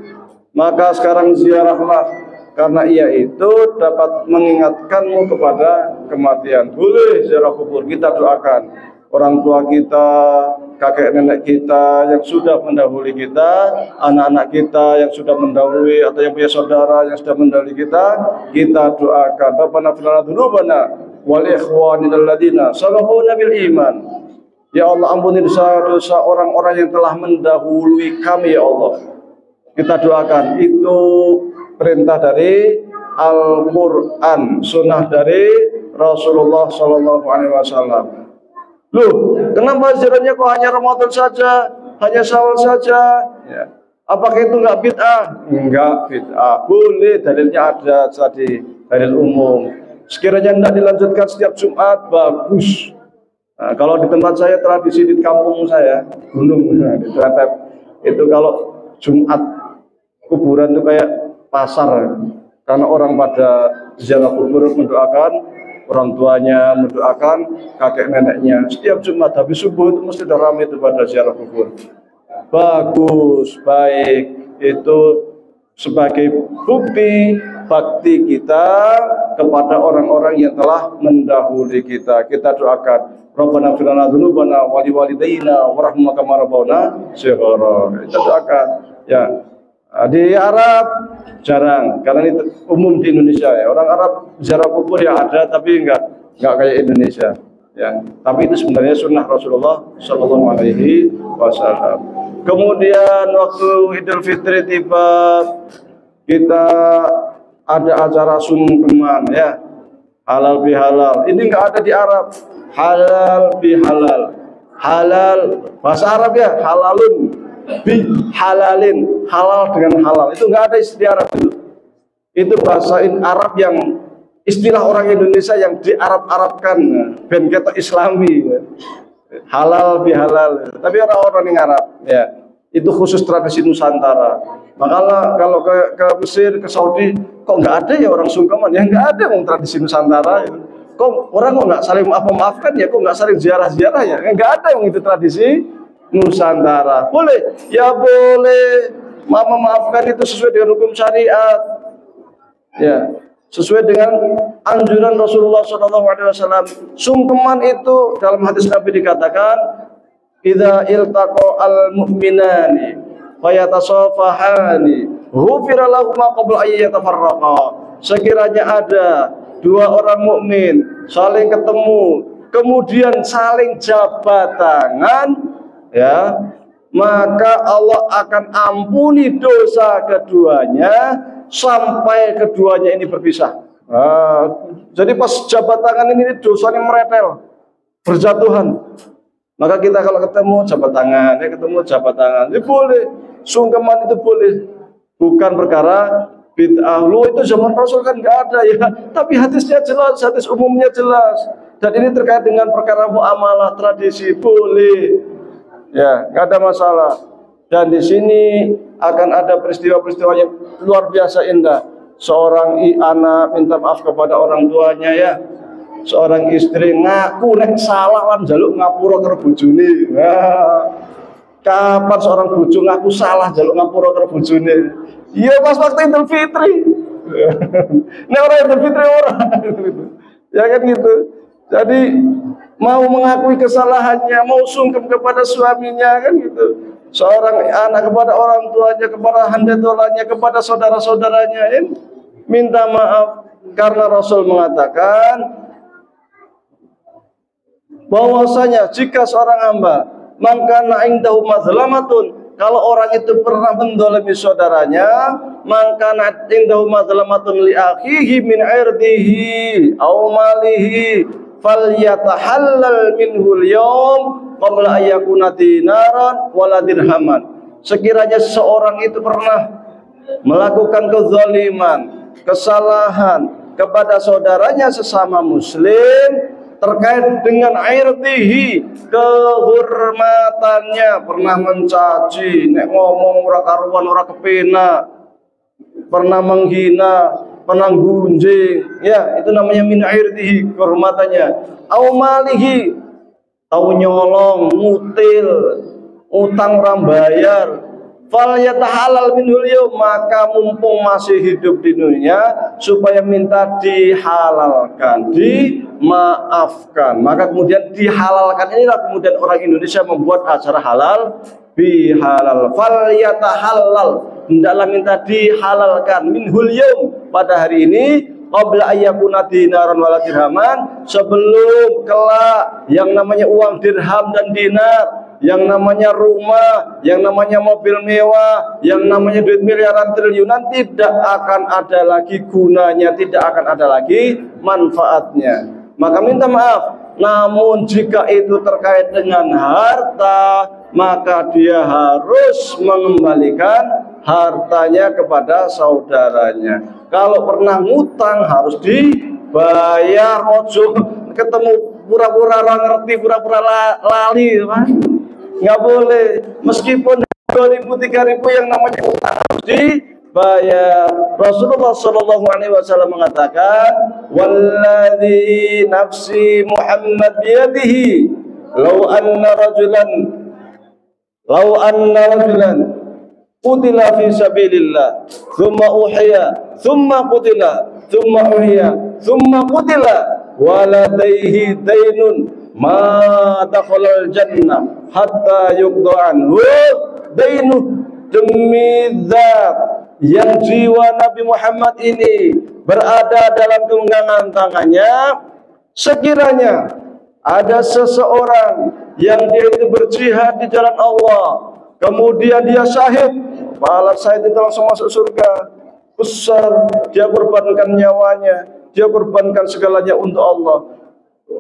Maka sekarang ziarahlah. Karena ia itu dapat mengingatkanmu kepada kematian. Boleh ziarah kubur, kita doakan orang tua kita, kakek nenek kita yang sudah mendahului kita, anak-anak kita yang sudah mendahului atau yang punya saudara yang sudah mendahului kita doakan. Rabbana fir lana dzunubana wal ikhwanina alladziina sabaquna bil iman. Ya Allah, ampuni dosa-dosa orang-orang yang telah mendahului kami ya Allah. Kita doakan. Itu perintah dari Al-Quran, sunnah dari Rasulullah Sallallahu Alaihi Wasallam. Loh, kenapa ziarahnya kok hanya Ramadan saja, hanya Syawal saja? Ya. Apakah itu enggak bid'ah? Enggak bid'ah. Boleh, dalilnya ada tadi, dalil umum. Sekiranya tidak dilanjutkan setiap Jumat, bagus. Nah, kalau di tempat saya, tradisi di kampung saya, gunung, di Tratep, itu kalau Jumat kuburan itu kayak pasar, karena orang pada ziarah kubur mendoakan orang tuanya, mendoakan kakek neneknya. Setiap Jumat habis subuh itu mesti udah ramai itu pada ziarah kubur. Bagus, baik. Itu sebagai bukti bakti kita kepada orang-orang yang telah mendahului kita. Kita doakan Rabbana fir lana dzunubana wa li walidayna warhamna kama rabbana shighara. Kita doakan ya. Di Arab jarang, karena ini umum di Indonesia ya. Orang Arab ziarah kubur ya ada, tapi enggak kayak Indonesia ya. Tapi itu sebenarnya sunnah Rasulullah Shallallahu Alaihi Wasallam. Kemudian waktu Idul Fitri tiba, kita ada acara sungkeman ya, halal bihalal. Ini enggak ada di Arab. Halal bihalal, halal bahasa Arab ya, halalun bi halalin, halal dengan halal. Itu enggak ada istilah Arab itu. Itu bahasa Arab yang istilah orang Indonesia yang di Arab-Arabkan, ben ketok Islami. Halal bihalal. Tapi orang-orang yang Arab ya, itu khusus tradisi Nusantara. Makanya kalau ke Mesir, ke Saudi, kok enggak ada ya orang sungkeman? Ya enggak ada yang tradisi Nusantara. Kok orang kok enggak saling maaf-maafkan ya? Kok enggak saling ziarah-ziarah ya? Enggak ada yang itu tradisi Nusantara. Boleh? Ya boleh. Memaafkan itu sesuai dengan hukum syariat. Ya, sesuai dengan anjuran Rasulullah SAW. Sungkeman itu dalam hadis Nabi dikatakan, idza iltaqa al-mu'minani fayatasafahani ghufira lahum ma qabla ay yatafarraqa. Sekiranya ada dua orang mukmin saling ketemu, kemudian saling jabat tangan, ya, maka Allah akan ampuni dosa keduanya sampai keduanya ini berpisah. Jadi pas jabat tangan ini dosanya meretel, berjatuhan. Maka kita kalau ketemu jabat tangan, ya ketemu jabat tangan, ini boleh. Sungkeman itu boleh, bukan perkara bid'ah. Lu itu zaman Rasul kan nggak ada ya, tapi hadisnya jelas, hadis umumnya jelas. Dan ini terkait dengan perkara muamalah tradisi, boleh. Ya, nggak ada masalah. Dan di sini akan ada peristiwa-peristiwa yang luar biasa indah. Seorang anak minta maaf kepada orang tuanya ya. Seorang istri ngaku nek salah lan njaluk ngapura karo bojone. Nah, kapan seorang bojo ngaku salah njaluk ngapura karo bojone? Iya pas waktu Idul Fitri. Nek ora Idul Fitri ora. Ya kan gitu. Jadi mau mengakui kesalahannya, mau sungkem kepada suaminya kan gitu. Seorang anak kepada orang tuanya, kepada handetolanya, kepada saudara-saudaranya, minta maaf. Karena Rasul mengatakan bahwasanya jika seorang hamba maka na'indahu mazlamatun, kalau orang itu pernah mendolimi saudaranya, maka na'indahu mazlamatun li akhihi min irdihi aw malihi falyatahallal minhu al-yawm qabla ayyakuna dinaran wala dirhaman. Sekiranya seorang itu pernah melakukan kezaliman, kesalahan kepada saudaranya sesama muslim terkait dengan irdihi, kehormatannya, pernah mencaci, nek ngomong ora karuan, ora kepena, pernah menghina, pernah gunjing, ya itu namanya min irdihi, kehormatannya. Au malihi, tau nyolong, ngutil, utang orang bayar. Fal yatahalal minhul yaum, maka mumpung masih hidup di dunia supaya minta dihalalkan, dimaafkan. Maka kemudian dihalalkan, inilah kemudian orang Indonesia membuat acara halal bihalal. Fal yatahalal, hendaklah minta dihalalkan minhul yaum, pada hari ini, qabla ayyakuna dinaran wala dirhaman, sebelum kelak yang namanya uang dirham dan dinar, yang namanya rumah, yang namanya mobil mewah, yang namanya duit miliaran triliunan tidak akan ada lagi gunanya, tidak akan ada lagi manfaatnya. Maka minta maaf. Namun jika itu terkait dengan harta, maka dia harus mengembalikan hartanya kepada saudaranya. Kalau pernah ngutang harus dibayar, ojo ketemu pura-pura ngerti, pura-pura lali, nggak boleh. Meskipun 2.000 3.000 yang namanya utang harus dibayar. Rasulullah Shallallahu Alaihi Wasallam mengatakan, "Walladzi nafsi Muhammad biyadihi, lau anna rajulan qutila fi sabilillah, thumma uhiya, thumma qutila, thumma uhiya, thumma qutila, waladaihi dainun ma dakhalal jannah hatta yuqda anhu dainu." Demi zat yang jiwa Nabi Muhammad ini berada dalam genggaman tangannya, sekiranya ada seseorang yang dia itu berjihad di jalan Allah, kemudian dia syahid, pahala syahid itu langsung masuk surga besar, dia korbankan nyawanya, dia korbankan segalanya untuk Allah.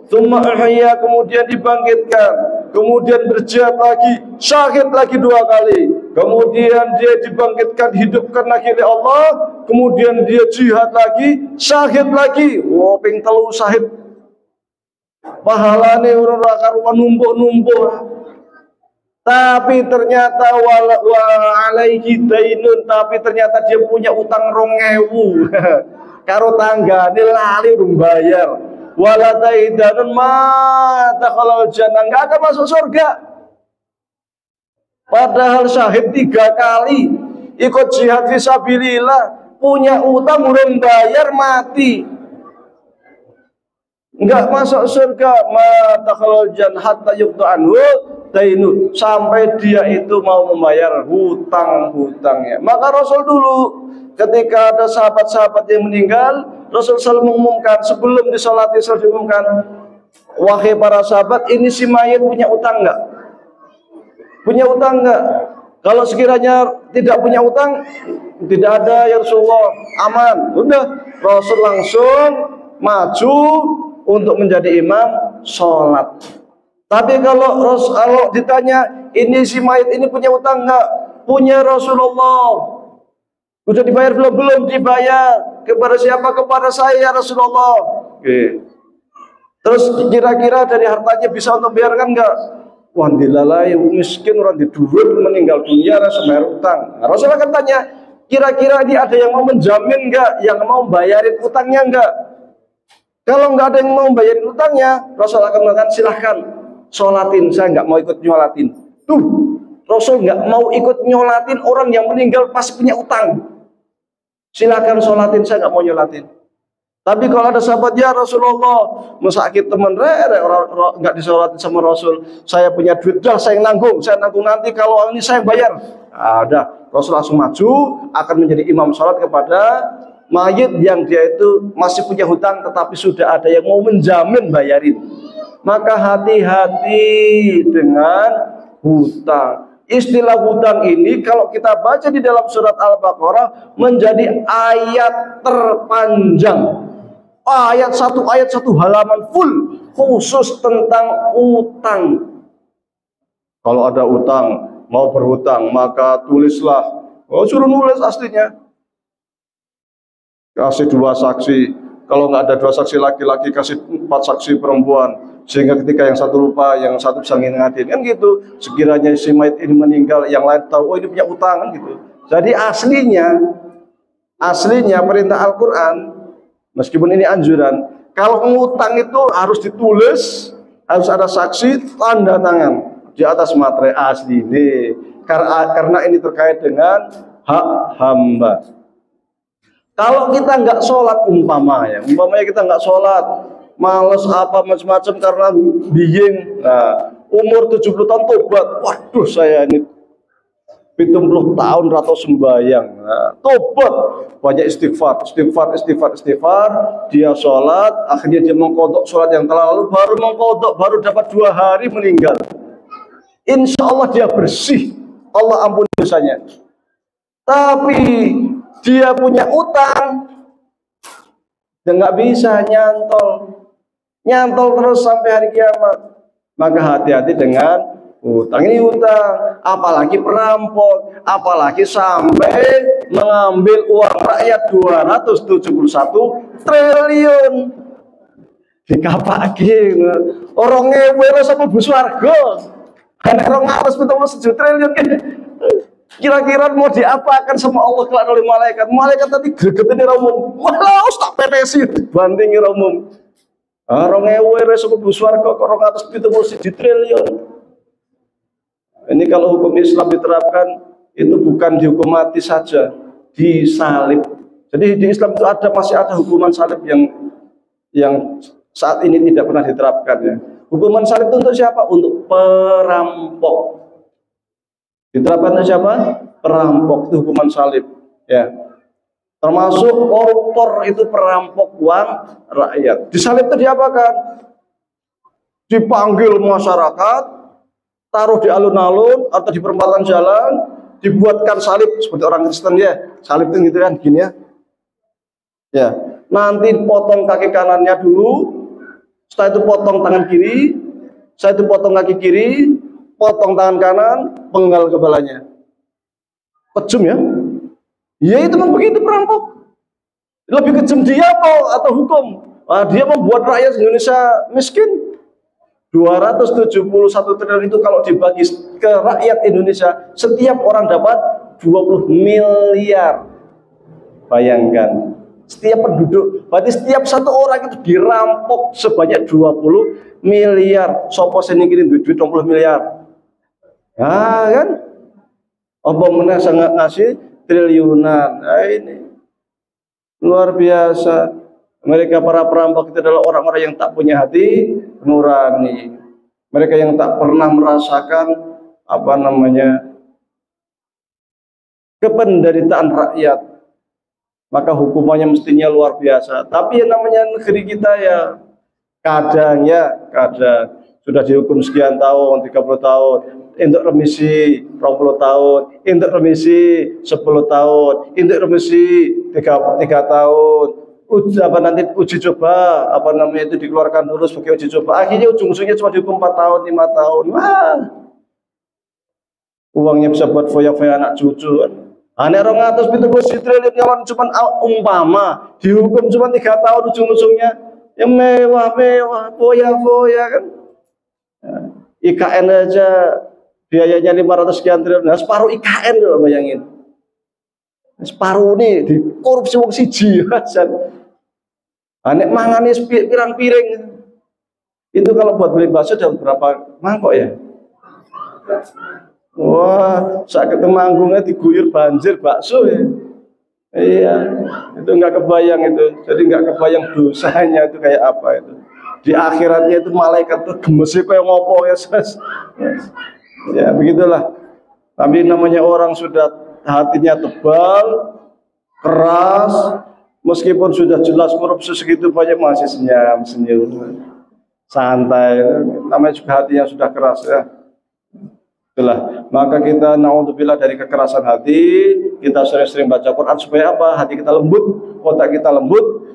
Tsumma uhya, kemudian dibangkitkan, kemudian berjihad lagi, syahid lagi 2 kali, kemudian dia dibangkitkan, hidupkan lagi oleh Allah, kemudian dia jihad lagi, syahid lagi, ping 3 syahid. Pahalane ora karuan numpuk-numpuk. Tapi ternyata wa alaihi dainun, tapi ternyata dia punya utang 2.000 karo tanggane lali urung bayar. Wala daidanun ma dakhalal jannah, enggak akan masuk surga. Padahal syahid 3 kali, ikut jihad fisabilillah, punya utang urung bayar, mati, enggak masuk surga. Ma dakhalal jannah hatta yuqda anhu dainu, sampai dia itu mau membayar hutang-hutangnya. Maka Rasul dulu ketika ada sahabat-sahabat yang meninggal, Rasul selalu mengumumkan sebelum disolati, selalu diumumkan, wahai para sahabat, ini si mayit punya utang enggak? Punya utang enggak? Kalau sekiranya tidak punya utang, tidak ada ya Rasulullah, aman. Udah, Rasul langsung maju untuk menjadi imam sholat. Tapi kalau ditanya, ini si mayit ini punya utang enggak? Punya Rasulullah. Udah dibayar belum? Belum dibayar. Kepada siapa? Kepada saya Rasulullah. Oke. Terus kira-kira dari hartanya bisa untuk biarkan enggak? Wah, dilalai miskin, orang di duit, meninggal dunia rasa bayar utang. Nah, Rasulullah akan tanya, kira-kira ini ada yang mau menjamin enggak? Yang mau bayarin utangnya enggak? Kalau enggak ada yang mau bayarin utangnya, Rasulullah akan mengatakan, silahkan sholatin, saya enggak mau ikut nyolatin. Tuh, Rasul enggak mau ikut nyolatin orang yang meninggal pas punya utang. Silakan sholatin, saya enggak mau nyolatin. Tapi kalau ada sahabat, ya Rasulullah, mesakit teman orang nggak disolatin sama Rasul. Saya punya duit, dah saya nanggung nanti kalau ini saya bayar. Ada Rasul langsung maju akan menjadi imam sholat kepada mayit yang dia itu masih punya hutang, tetapi sudah ada yang mau menjamin bayarin. Maka hati-hati dengan hutang. Istilah hutang ini kalau kita baca di dalam surat Al-Baqarah menjadi ayat terpanjang. Ayat satu halaman full khusus tentang utang. Kalau ada utang, mau berhutang, maka tulislah. Oh, suruh nulis aslinya. Kasih 2 saksi. Kalau nggak ada 2 saksi laki-laki, kasih 4 saksi perempuan. Sehingga ketika yang satu lupa, yang satu bisa ngingetin. Kan gitu. Sekiranya si mayit ini meninggal, yang lain tahu, oh ini punya utang, kan gitu. Jadi aslinya perintah Al-Quran, meskipun ini anjuran, kalau ngutang itu harus ditulis, harus ada saksi, tanda tangan di atas materai asli ini. Karena ini terkait dengan hak hamba. Kalau kita nggak sholat umpamanya kita nggak sholat, males apa macam-macam karena biying, nah, umur 70 tahun tobat, waduh saya ini 70 tahun atau sembahyang, nah, tobat, banyak istighfar, dia sholat, akhirnya dia mengkodok sholat yang telah lalu, baru dapat 2 hari meninggal. Insya Allah dia bersih, Allah ampuni dosanya. Tapi dia punya utang, dia nggak bisa nyantol terus sampai hari kiamat. Maka hati-hati dengan utang. Ini utang, apalagi perampok, apalagi sampai mengambil uang rakyat 271 triliun. Dikapake orang ngewe sama Bu Swargo. Anak orang ngawas 1 triliun kan. Kira-kira mau diapakan sama Allah kelak oleh malaikat? Malaikat tadi gregetin umum. Malah tak petesi banding umum. Orang ewe resep buswar kok orang atas 1 triliun. Ini kalau hukum Islam diterapkan itu bukan dihukum mati saja, disalib. Jadi di Islam itu masih ada hukuman salib yang saat ini tidak pernah diterapkan ya. Hukuman salib itu untuk siapa? Untuk perampok. Diterapkan oleh siapa? Perampok, itu hukuman salib ya. Termasuk koruptor, itu perampok uang rakyat. Disalib itu diapakan? Dipanggil masyarakat, taruh di alun-alun atau di perempatan jalan, dibuatkan salib seperti orang Kristen ya. Salib itu gitu kan, gini ya. Ya, nanti potong kaki kanannya dulu, setelah itu potong tangan kiri, setelah itu potong kaki kiri, potong tangan kanan, penggal kepalanya. Kejam ya? Ya itu memang begitu perampok. Lebih kejam dia atau hukum? Nah, dia membuat rakyat Indonesia miskin. 271 triliun itu kalau dibagi ke rakyat Indonesia, setiap orang dapat 20 miliar. Bayangkan, setiap penduduk, berarti setiap 1 orang itu dirampok sebanyak 20 miliar. Sopo sing ngirim duit 20 miliar. Nah kan, apa mana sangat ngasih triliunan. Nah, ini luar biasa. Mereka para perampok itu adalah orang-orang yang tak punya hati nurani. Mereka yang tak pernah merasakan kependeritaan rakyat. Maka hukumannya mestinya luar biasa. Tapi yang namanya negeri kita ya kadang sudah dihukum sekian tahun, 30 tahun, untuk remisi 20 tahun, untuk remisi 10 tahun, untuk remisi 3 tahun. Nanti uji coba itu dikeluarkan dulu sebagai uji coba. Akhirnya ujung-ujungnya cuma dihukum 4 tahun, 5 tahun. Wah. Uangnya bisa buat foya-foya anak cucu. Anak orang atas 70 triliun yang cuma umpama dihukum cuma 3 tahun ujung-ujungnya. Yang mewah-mewah, foya-foya kan. IKN aja biayanya 500 sekian triliun. Nah, separuh IKN loh, bayangin. Separuh nih dikorupsi wong siji. Nek mangane pirang piring. Itu kalau buat beli bakso udah berapa mangkok ya? Wah, saat ketemanggungnya diguyur banjir bakso ya. Iya, itu nggak kebayang itu. Jadi nggak kebayang dosanya itu kayak apa itu. Di akhiratnya itu malaikat tuh gemesnya kayak ngopo ya, ya begitulah. Tapi namanya orang sudah hatinya tebal, keras, meskipun sudah jelas korupsi segitu banyak masih senyum, santai. Namanya juga hati yang sudah keras ya. Itulah. Maka kita naudzubillah dari kekerasan hati, kita sering-sering baca Quran supaya apa? Hati kita lembut, otak kita lembut,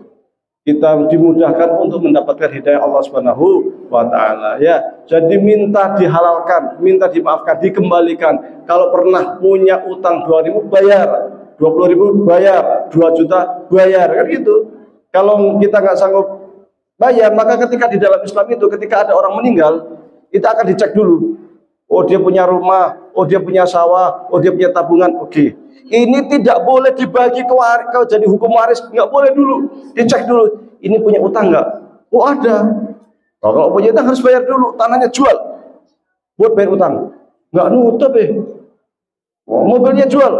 kita dimudahkan untuk mendapatkan hidayah Allah Subhanahu wa taala. Ya, jadi minta dihalalkan, minta dimaafkan, dikembalikan. Kalau pernah punya utang 2.000 bayar, 20.000 bayar, 2 juta bayar, kan gitu. Kalau kita nggak sanggup bayar, maka ketika di dalam Islam itu ketika ada orang meninggal, kita akan dicek dulu. Oh, dia punya rumah, oh dia punya sawah, oh dia punya tabungan. Oke. Ini tidak boleh dibagi ke jadi hukum waris, nggak boleh dulu. Dicek dulu. Ini punya utang nggak? Oh ada. Oh, kalau punya utang harus bayar dulu. Tanahnya jual buat bayar utang. Nggak nutup Oh, mobilnya jual.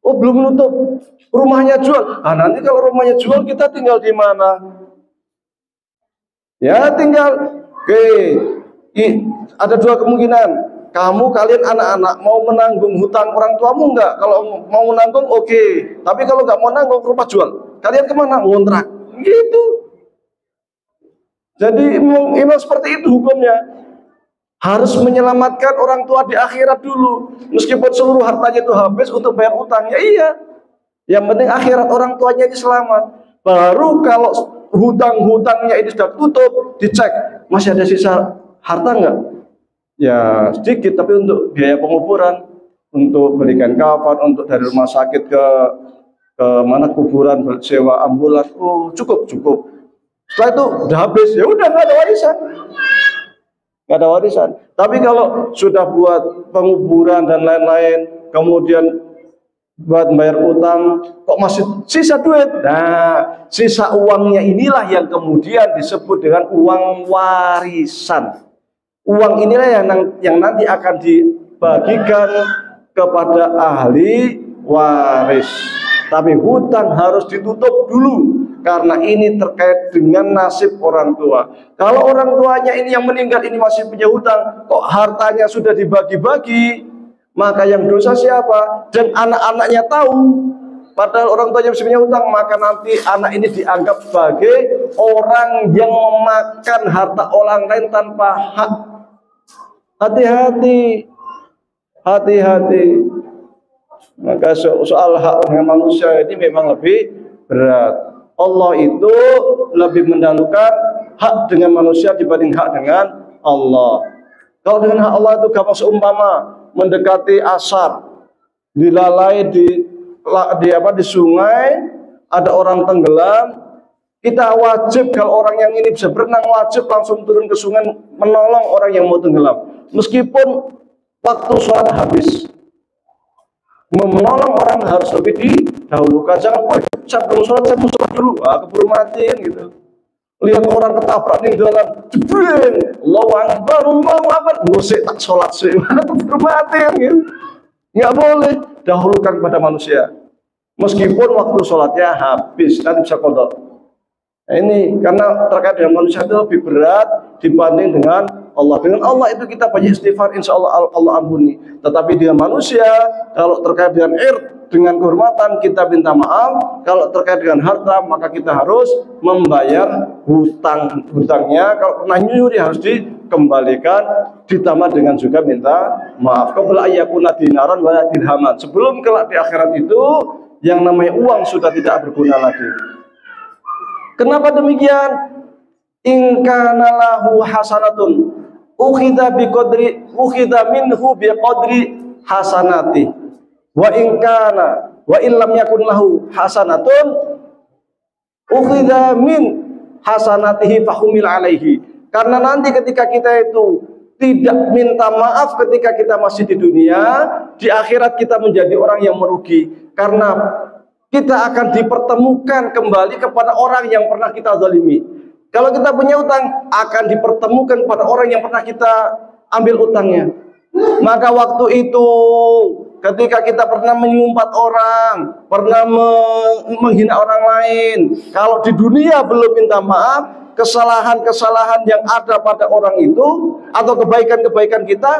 Oh belum nutup. Rumahnya jual. Ah nanti kalau rumahnya jual kita tinggal di mana? Ya tinggal. Oke. Ada 2 kemungkinan. Kalian anak-anak mau menanggung hutang orang tuamu enggak? Kalau mau menanggung oke. Tapi kalau enggak mau menanggung, rumah jual. Kalian kemana? Ngontrak. Gitu. Jadi memang seperti itu hukumnya. Harus menyelamatkan orang tua di akhirat dulu. Meskipun seluruh hartanya itu habis untuk bayar utang. Ya iya. Yang penting akhirat orang tuanya ini selamat. Baru kalau hutang-hutangnya ini sudah tutup, dicek. Masih ada sisa harta enggak? Ya sedikit, tapi untuk biaya penguburan, untuk berikan kafan, untuk dari rumah sakit ke mana kuburan, sewa ambulan, oh cukup. Setelah itu udah habis, ya udah nggak ada warisan. Tapi kalau sudah buat penguburan dan lain-lain, kemudian buat bayar utang, kok masih sisa duit? Nah, sisa uangnya inilah yang kemudian disebut dengan uang warisan. Uang inilah yang nanti akan dibagikan kepada ahli waris. Tapi hutang harus ditutup dulu karena ini terkait dengan nasib orang tua. Kalau orang tuanya ini yang meninggal ini masih punya hutang, kok hartanya sudah dibagi-bagi, maka yang dosa siapa? Dan anak-anaknya tahu, padahal orang tuanya masih punya hutang, maka nanti anak ini dianggap sebagai orang yang memakan harta orang lain tanpa hak. Hati-hati. Maka soal hak dengan manusia ini memang lebih berat. Allah itu lebih mendahulukan hak dengan manusia dibanding hak dengan Allah. Kalau dengan hak Allah itu gampang, seumpama mendekati asar, dilalai di sungai, ada orang tenggelam, kita wajib, kalau orang yang ini bisa berenang, wajib langsung turun ke sungai menolong orang yang mau tenggelam. Meskipun waktu sholat habis, menolong orang harus lebih didahulukan. Jangan, saya belum sholat, saya mau sholat dulu, keburu matiin gitu. Lihat orang ketabrak di jalan, jebring, Allahu Akbar, ngusik tak sholat sih, keburu matiin gitu. Nggak boleh, dahulukan kepada manusia. Meskipun waktu sholatnya habis, nanti bisa kodok. Nah, ini karena terkait dengan manusia itu lebih berat dibanding dengan Allah. Dengan Allah itu kita banyak istighfar, insya Allah Allah ampuni. Tetapi dengan manusia, kalau terkait dengan dengan kehormatan kita minta maaf. Kalau terkait dengan harta, maka kita harus membayar hutangnya. Kalau pernah nyuri harus dikembalikan, ditambah dengan juga minta maaf. Qabla ayyakuna dinaran wala dirhaman. Sebelum kelak di akhirat itu yang namanya uang sudah tidak berguna lagi. Kenapa demikian? In kana lahu hasanatun ukhidha minhu biqadri hasanati wa in lam yakun lahu hasanatun ukhidha min hasanatihi fahumil alaihi. Karena nanti ketika kita itu tidak minta maaf ketika kita masih di dunia, di akhirat kita menjadi orang yang merugi karena kita akan dipertemukan kembali kepada orang yang pernah kita zalimi. Kalau kita punya utang, akan dipertemukan pada orang yang pernah kita ambil utangnya. Maka waktu itu ketika kita pernah menyumpat orang, pernah menghina orang lain, kalau di dunia belum minta maaf, kesalahan-kesalahan yang ada pada orang itu atau kebaikan-kebaikan kita,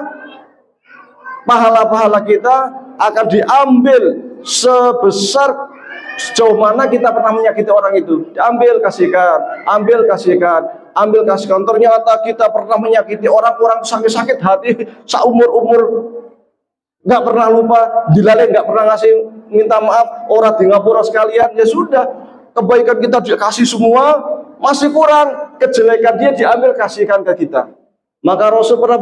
pahala-pahala kita akan diambil sebesar sejauh mana kita pernah menyakiti orang itu. Diambil kasihkan, ambil kasihkan, ambil kasihkan. Ternyata kita pernah menyakiti orang sakit-sakit hati seumur-umur, nggak pernah lupa, dilalui nggak pernah ngasih minta maaf, orang di ngapura sekalian. Ya sudah, kebaikan kita dikasih semua, masih kurang, kejelekan dia diambil kasihkan ke kita. Maka Rasul pernah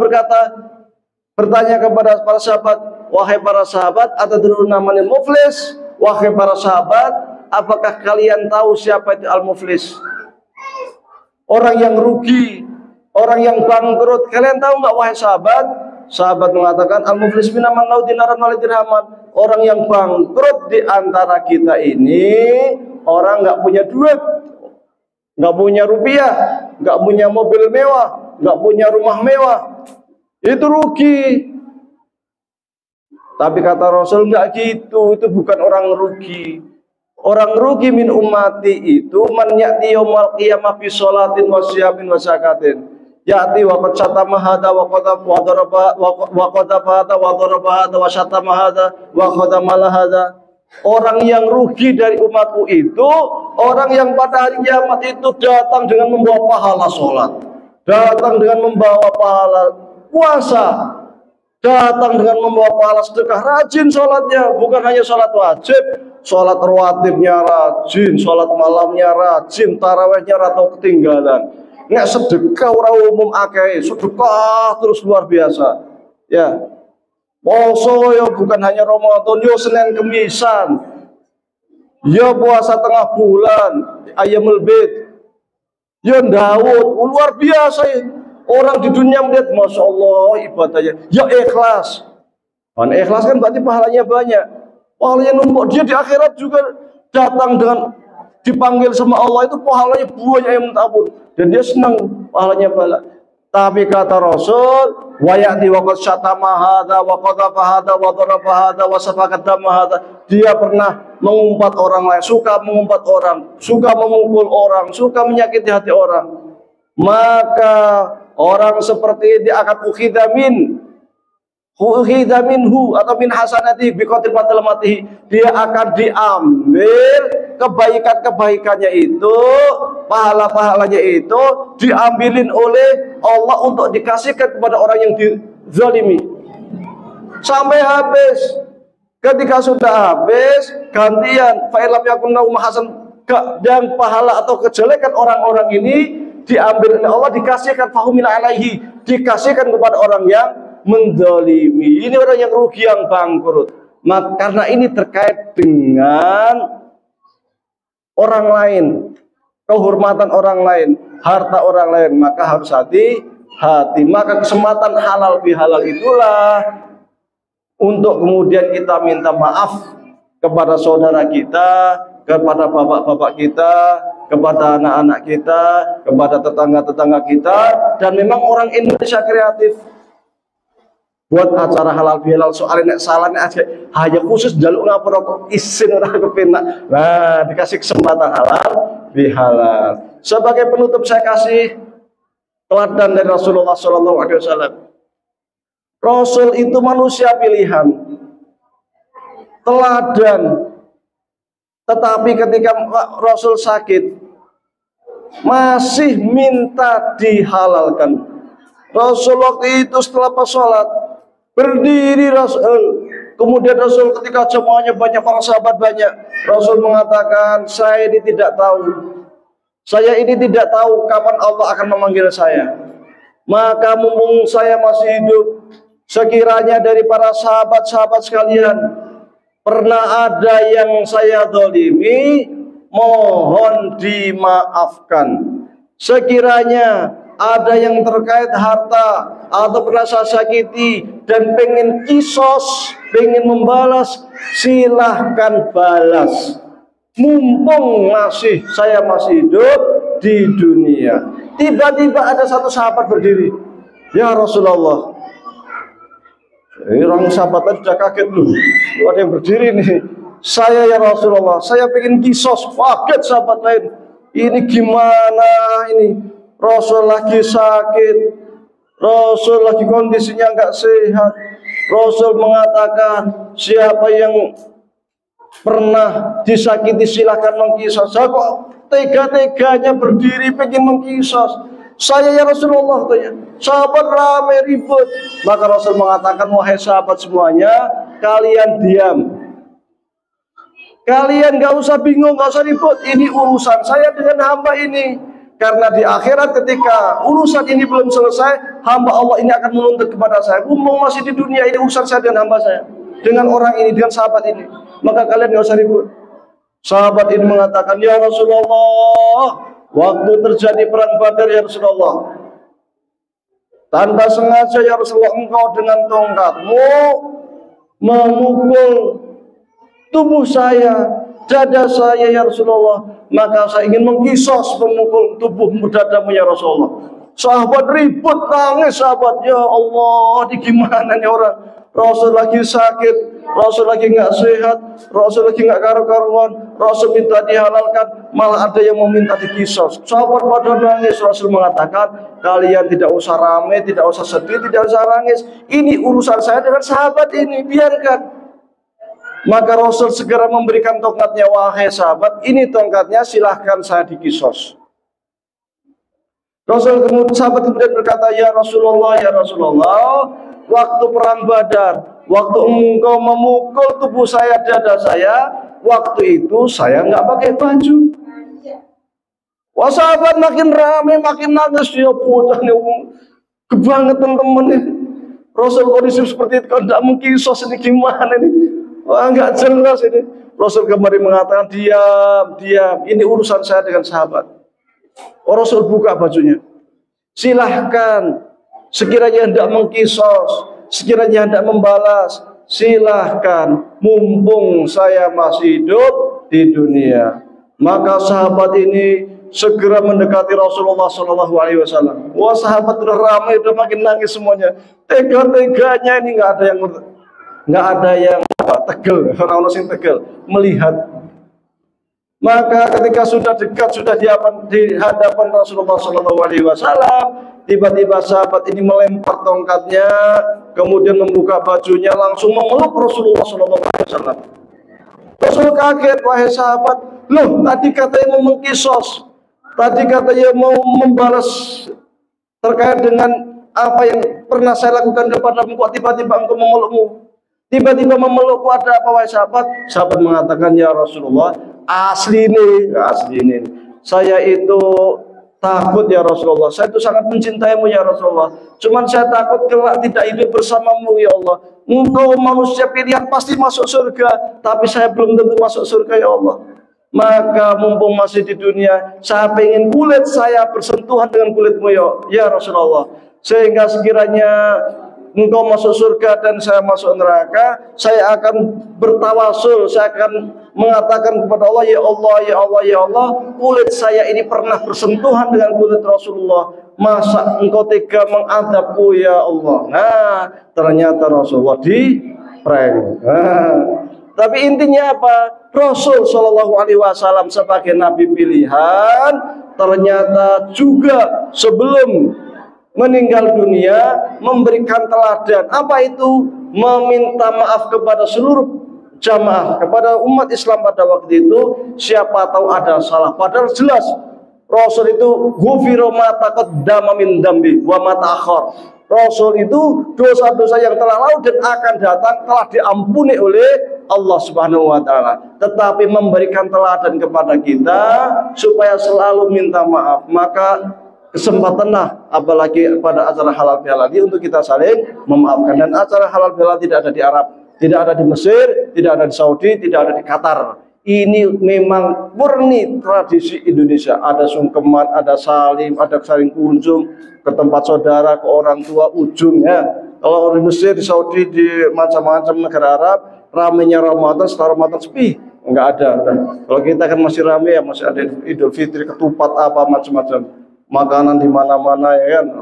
bertanya kepada para sahabat, wahai para sahabat, atadruna manil muflis? Wahai para sahabat, apakah kalian tahu siapa itu al-muflis? Orang yang rugi, orang yang bangkrut. Kalian tahu nggak wahai sahabat? Sahabat mengatakan, al-muflis minaman lau dinaran wali dirhaman. Orang yang bangkrut di antara kita ini, orang nggak punya duit, nggak punya rupiah, nggak punya mobil mewah, nggak punya rumah mewah. Itu rugi. Tapi kata Rasul enggak gitu, itu bukan orang rugi. Orang rugi min ummati itu man ya'ti yaumal qiyamah bi sholatin wa siyamin wa zakatin. Ya'ti wa qad syatama hada wa qad daraba wa qad hada wa daraba hada wa syatama hada wa qad mala hada. Orang yang rugi dari umatku itu orang yang pada hari kiamat itu datang dengan membawa pahala sholat, datang dengan membawa pahala puasa, datang dengan membawa pahala sedekah, rajin sholatnya, bukan hanya sholat wajib, sholat rawatibnya rajin, sholat malamnya rajin, tarawehnya atau ketinggalan. Nggak sedekah orang umum akeh, sedekah terus luar biasa. Ya, poso ya bukan hanya Ramadan, yo Senin Kemisan, yo puasa tengah bulan, Ayyamul Bid, yo Daud, luar biasa ya. Orang di dunia melihat, Masya Allah ibadahnya, ya ikhlas. Karena ikhlas kan berarti pahalanya banyak. Pahalanya numpuk, dia di akhirat juga datang dengan dipanggil sama Allah, itu pahalanya banyak yang mentabur. Dan dia senang pahalanya banyak. Tapi kata Rasul, wa ya'ti wa qad syatama hadza wa qadhafa hadza wa daraba hadza wa safaka dama hadza. Dia pernah mengumpat orang lain, suka mengumpat orang, suka memukul orang, suka menyakiti hati orang. Maka orang seperti ini akan ukhidha minhu atau min hasanati biqatil matihi. Dia akan diambil kebaikan-kebaikannya itu, pahala-pahalanya itu diambilin oleh Allah untuk dikasihkan kepada orang yang dizalimi sampai habis. Ketika sudah habis, gantian fa'ilam yakun lahu hasan, dan pahala atau kejelekan orang-orang ini diambil oleh Allah, dikasihkan fahumil alaihi, dikasihkan kepada orang yang menzalimi. Ini orang yang rugi, yang bangkrut. Maka karena ini terkait dengan orang lain, kehormatan orang lain, harta orang lain, maka harus hati-hati. Maka kesempatan halal bihalal itulah untuk kemudian kita minta maaf kepada saudara kita, kepada bapak-bapak kita, kepada anak-anak kita, kepada tetangga-tetangga kita. Dan memang orang Indonesia kreatif buat acara halal bihalal, soalnya salahnya aja hanya khusus jaluk ngapura kok isin orang kepenak. Nah, dikasih kesempatan halal bihalal. Sebagai penutup saya kasih teladan dari Rasulullah SAW. Rasul itu manusia pilihan, teladan. Tetapi ketika Rasul sakit, masih minta dihalalkan. Rasul waktu itu setelah pas sholat, berdiri Rasul. Kemudian Rasul ketika jemaahnya banyak, para sahabat banyak, Rasul mengatakan, saya ini tidak tahu kapan Allah akan memanggil saya. Maka mumpung saya masih hidup, sekiranya dari para sahabat-sahabat sekalian pernah ada yang saya zalimi, mohon dimaafkan. Sekiranya ada yang terkait harta atau pernah saya sakiti dan pengen kisos, pengen membalas, silahkan balas. Mumpung saya masih hidup di dunia. Tiba-tiba ada satu sahabat berdiri, ya Rasulullah, Orang sahabat tadi sudah kaget loh. Ada yang berdiri nih. Saya ya Rasulullah, saya pengen kisos. Kaget sahabat lain. Ini gimana ini? Rasul lagi sakit. Rasul lagi kondisinya nggak sehat. Rasul mengatakan siapa yang pernah disakiti silahkan mengkisos. Saya kok tega-teganya berdiri pengen mengkisos. Saya ya Rasulullah tanya. Sahabat ramai ribut. Maka Rasul mengatakan, wahai sahabat semuanya, kalian diam. Kalian gak usah bingung, gak usah ribut. Ini urusan saya dengan hamba ini. Karena di akhirat ketika urusan ini belum selesai, hamba Allah ini akan menuntut kepada saya. Mumpung masih di dunia ini urusan saya dengan hamba saya, dengan orang ini, dengan sahabat ini. Maka kalian gak usah ribut. Sahabat ini mengatakan, ya Rasulullah, waktu terjadi perang Badar ya Rasulullah, tanpa sengaja ya Rasulullah, engkau dengan tongkatmu memukul tubuh saya, dada saya ya Rasulullah, maka saya ingin mengkisos memukul tubuhmu, dadamu ya Rasulullah. Sahabat ribut, nangis sahabat, ya Allah, ini gimana nih orang? Rasul lagi sakit, Rasul lagi nggak sehat, Rasul lagi nggak karu-karuan, Rasul minta dihalalkan, malah ada yang meminta dikisos. Sahabat pada nangis. Rasul mengatakan, kalian tidak usah rame, tidak usah sedih, tidak usah nangis. Ini urusan saya dengan sahabat ini, biarkan. Maka Rasul segera memberikan tongkatnya, wahai sahabat, ini tongkatnya, silahkan saya dikisos. Sahabat kemudian berkata, ya Rasulullah, waktu perang Badar, waktu engkau memukul tubuh saya, dada saya, waktu itu saya nggak pakai baju. Wah, sahabat makin ramai, makin nangis, ya bocahnya kebangetan temennya. Rasul kondisi seperti itu, kalau tidak mengkisos ini gimana ini? Wah, nggak jelas ini. Rasul kembali mengatakan, diam, ini urusan saya dengan sahabat. Rasul buka bajunya, silahkan. Sekiranya hendak mengkisos, sekiranya hendak membalas, silahkan, mumpung saya masih hidup di dunia. Maka sahabat ini segera mendekati Rasulullah SAW. Wah, sahabat udah ramai, udah makin nangis semuanya. Tega-teganya ini nggak ada yang tegel, orang-orang yang tegel melihat. Maka ketika sudah dekat, sudah di hadapan Rasulullah SAW, tiba-tiba sahabat ini melempar tongkatnya, kemudian membuka bajunya, langsung memeluk Rasulullah SAW. Rasul kaget, wahai sahabat, loh tadi katanya mau mengkisos, tadi katanya mau membalas terkait dengan apa yang pernah saya lakukan kepadamu, kok tiba-tiba engkau memelukmu? Tiba-tiba memelukku, ada apa wahai sahabat? Sahabat mengatakan, ya Rasulullah, asli nih, saya itu takut ya Rasulullah, saya itu sangat mencintaimu ya Rasulullah, cuman saya takut kelak tidak hidup bersamamu ya Allah. Engkau manusia pilihan pasti masuk surga, tapi saya belum tentu masuk surga ya Allah. Maka mumpung masih di dunia, saya pengen kulit saya bersentuhan dengan kulitmu ya Rasulullah, sehingga sekiranya engkau masuk surga dan saya masuk neraka, saya akan bertawasul, saya akan mengatakan kepada Allah, ya Allah, ya Allah, ya Allah, kulit saya ini pernah bersentuhan dengan kulit Rasulullah, masa engkau tega mengadabku ya Allah. Nah, ternyata Rasulullah di prank. Tapi intinya apa? Rasul SAW sebagai Nabi pilihan, ternyata juga sebelum meninggal dunia memberikan teladan. Apa itu? Meminta maaf kepada seluruh jamaah, kepada umat Islam pada waktu itu. Siapa tahu ada salah, padahal jelas Rasul itu ghufira ma taqaddama min dambi wa ma ta'akhkhar. Rasul itu dosa-dosa yang telah lalu dan akan datang telah diampuni oleh Allah Subhanahu wa taala. Tetapi memberikan teladan kepada kita supaya selalu minta maaf. Maka kesempatanlah apalagi pada acara halal bihalal ini untuk kita saling memaafkan. Dan acara halal bihalal tidak ada di Arab, tidak ada di Mesir, tidak ada di Saudi, tidak ada di Qatar. Ini memang murni tradisi Indonesia. Ada sungkeman, ada salim, ada saling kunjung ke tempat saudara, ke orang tua, ujungnya. Kalau di Mesir, di Saudi, di macam-macam negara Arab, ramenya Ramadan, setelah Ramadan sepi, nggak ada. Kalau kita kan masih rame ya, masih ada Idul Fitri, ketupat apa macam-macam. Makanan di mana-mana ya kan,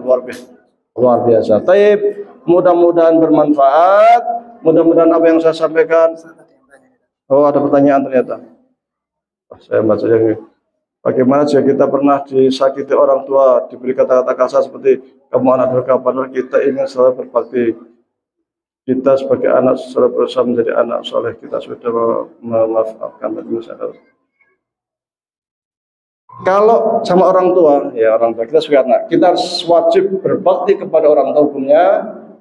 luar biasa. Taib, Mudah-mudahan bermanfaat. Mudah-mudahan apa yang saya sampaikan. Oh, ada pertanyaan ternyata. Saya baca yang bagaimana jika kita pernah disakiti orang tua, diberi kata-kata kasar seperti kamu anak durhaka, padahal kita ingin selalu berbakti. Kita sebagai anak selalu berusaha menjadi anak soleh. Kita sudah memaafkan dosa. Kalau sama orang tua, ya orang tua kita sebagai anak, kita harus wajib berbakti kepada orang tua, hukumnya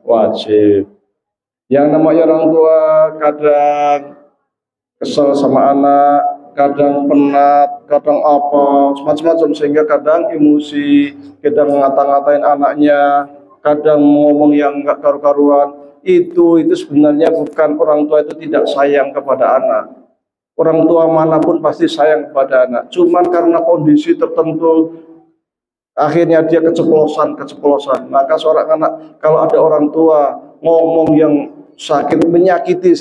wajib. Yang namanya orang tua kadang kesel sama anak, kadang penat, kadang apa, macam-macam, sehingga kadang emosi, kadang ngata-ngatain anaknya, kadang ngomong yang enggak karu-karuan. Itu sebenarnya bukan orang tua itu tidak sayang kepada anak. Orang tua manapun pasti sayang kepada anak. Cuman karena kondisi tertentu akhirnya dia keceplosan. Maka seorang anak kalau ada orang tua ngomong yang sakit, menyakiti,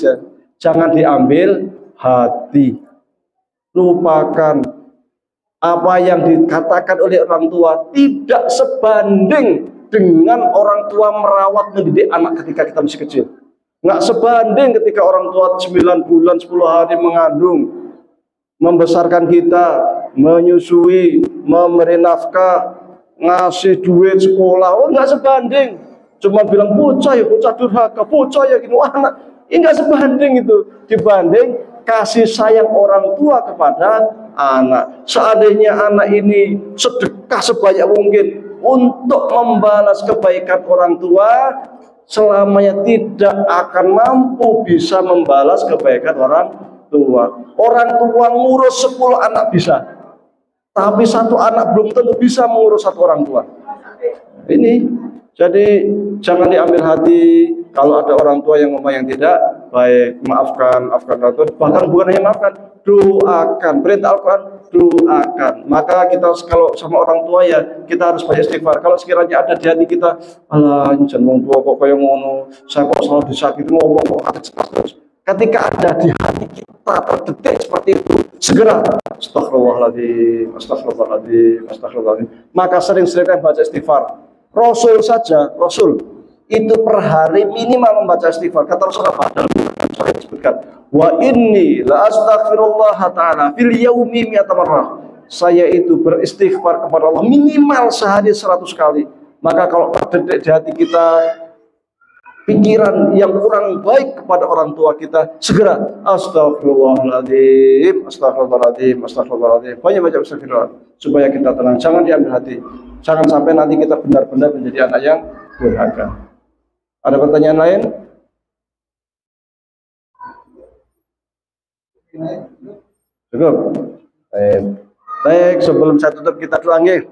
jangan diambil hati. Lupakan. Apa yang dikatakan oleh orang tua tidak sebanding dengan orang tua merawat mendidik anak ketika kita masih kecil. Nggak sebanding ketika orang tua 9 bulan 10 hari mengandung, membesarkan kita, menyusui, memberi nafkah, ngasih duit sekolah. Oh, nggak sebanding. Cuma bilang bocah durhaka, bocah ya gini anak. Ini nggak sebanding itu dibanding kasih sayang orang tua kepada anak. Seandainya anak ini sedekah sebanyak mungkin untuk membalas kebaikan orang tua, selamanya tidak akan mampu bisa membalas kebaikan orang tua. Orang tua ngurus 10 anak bisa, tapi satu anak belum tentu bisa mengurus satu orang tua. Ini jadi jangan diambil hati kalau ada orang tua yang ngomong yang tidak baik. Maafkan orang tua, bahkan bukan hanya maafkan, doakan. Perintah Al-Quran, doakan. Maka kita kalau sama orang tua ya kita harus banyak istighfar. Kalau sekiranya ada di hati kita, alah jangan tua kok kayak ngono, saya kok selalu disakiti, ngomong kok ada terus. Ketika ada di hati kita terdetik seperti itu, segera astagfirullahaladzim. Maka sering-sering baca istighfar. Rasul itu per hari minimal membaca istighfar. Kata Rasulullah dalam Bukhari disebutkan, wa inni la astaghfirullah ta'ala fil yaumi mi'ata marrah. Saya itu beristighfar kepada Allah minimal sehari 100 kali. Maka kalau terdetik di hati kita pikiran yang kurang baik kepada orang tua kita, segera astagfirullahaladzim. Banyak baca astagfirullah supaya kita tenang. Jangan diambil hati. Jangan sampai nanti kita benar-benar menjadi anak yang durhaka. Ada pertanyaan lain? Cukup. Baik, sebelum saya tutup kita doa nggih.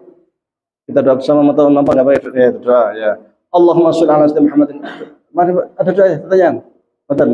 Kita doa bersama teman-teman nampak apa ya doa ya. Allahumma shalli ala sayyidina Muhammadin. Mari ada doa ya, pertanyaan. Betul.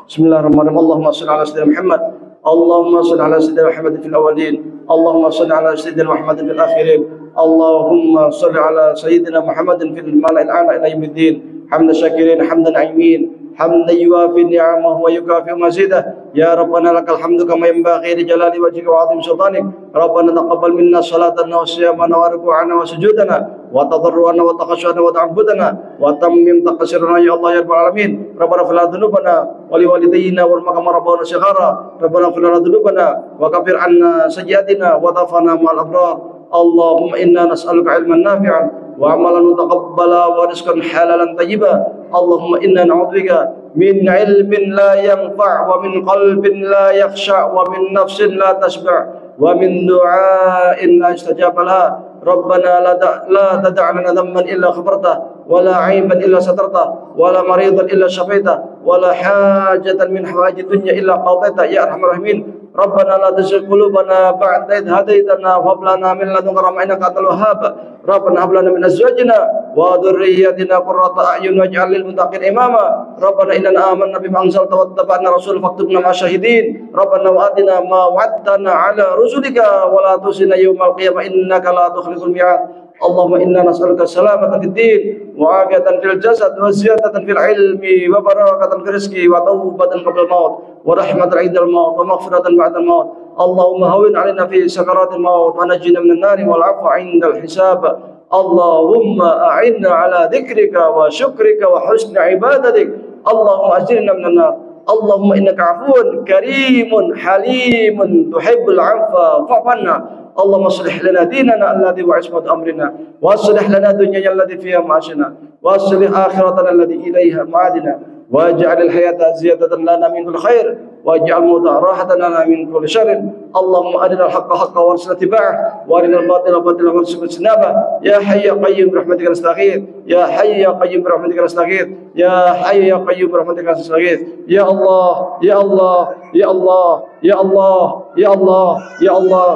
Bismillahirrahmanirrahim. Allahumma shalli ala sayyidina Muhammad. Allahumma shalli ala sayyidina Muhammadin fil awwalin. Allahumma shalli ala sayyidina Muhammadin fil akhirin. Allahumma shalli ala sayyidina Muhammadin fil mala'il a'la ila yaumiddin. Hamdan syakirin, hamdan na'imin, hamdan yuwafi ni'amahu wa yukafi mazidah. Ya Rabbana lakal hamdu kama yanbaghi li jalali wajhika wa 'azimi sultanik. Rabbana taqabbal minna salatana wa siyamana wa ruku'ana wa sujudana wa tadarruana wa taqashshana wa ta'abbudana wa tammim taqsirana ya Allah ya rabbal alamin. Rabbana fil dzunubana wa li walidayyina wal maqam rabbana shighara. Rabbana fil dzunubana wa kafir 'anna sayyi'atina wa tafana ma'al abrar. Allahumma inna nas'aluka 'ilman nafi'an wa 'amalan mutaqabbala wa rizqan halalan tayyiba. Allahumma inna na'udzubika min 'ilmin la yanfa' wa min qalbin la yakhsha' wa min nafsin la tashba' wa min du'ain la istajaba laha. Rabbana la tad'a lana dhanban illa ghafartah wa la 'aiban illa satartah wa la maridan illa shafaitah wa la hajatan min hawaijid dunya illa qadaitah ya arhamar rahimin. Rabbana la tuzigh qulubana ba'da idh hadaytana wa hab lana min ladunka rahmatan innaka antal wahhab. Rabbana hab lana min azwajina wa dhurriyyatina qurrata a'yun waj'al lil muttaqin imama. Rabbana innana amanna bima anzalta wattaba'na rasul faktubna ma'asy syahidin. Rabbana wa atina ma wa'adtana 'ala rusulika wa la tusina yaumal qiyamah innaka la tukhliful mi'ad. Allahumma inna nas'aluka salamatan fid din wa afiyatan fil jasad wa ziyadatan fil ilmi wa barakatan fil rizqi wa tawbatan qabla al-maut wa rahmatan 'indal maut wa maghfiratan ba'da al-maut. Allahumma hawwin 'alaina fi sakaratil maut wa najjina minan nari wal 'afwa 'indal hisab. Allahumma a'inna ala dzikrika wa syukrika wa husni ibadatik. Allahumma ajirna minan nar. Allahumma innaka afuwun karimun halimun tuhibbul 'afwa fa'fu 'anna. Allahumma aslih lana dinana alladhi huwa 'ismatu amrina wa aslih lana dunyana allati fiha ma'ashina wa aslih akhiratana allati ilaiha ma'adina waj'al al-hayata ziyadatan lana min kulli khair waj'al mauta rahatan lana min kulli syarr. Allahumma arina al-haqqa haqqan warzuqna ittiba'ah wa arina al-batila batilan warzuqna ijtinabah. Ya hayy ya qayyum bi rahmatika nastaghith. Ya hayy ya qayyum bi rahmatika nastaghith. Ya hayy ya qayyum bi rahmatika nastaghith. Ya Allah, ya Allah, ya Allah, ya Allah, ya Allah, ya Allah.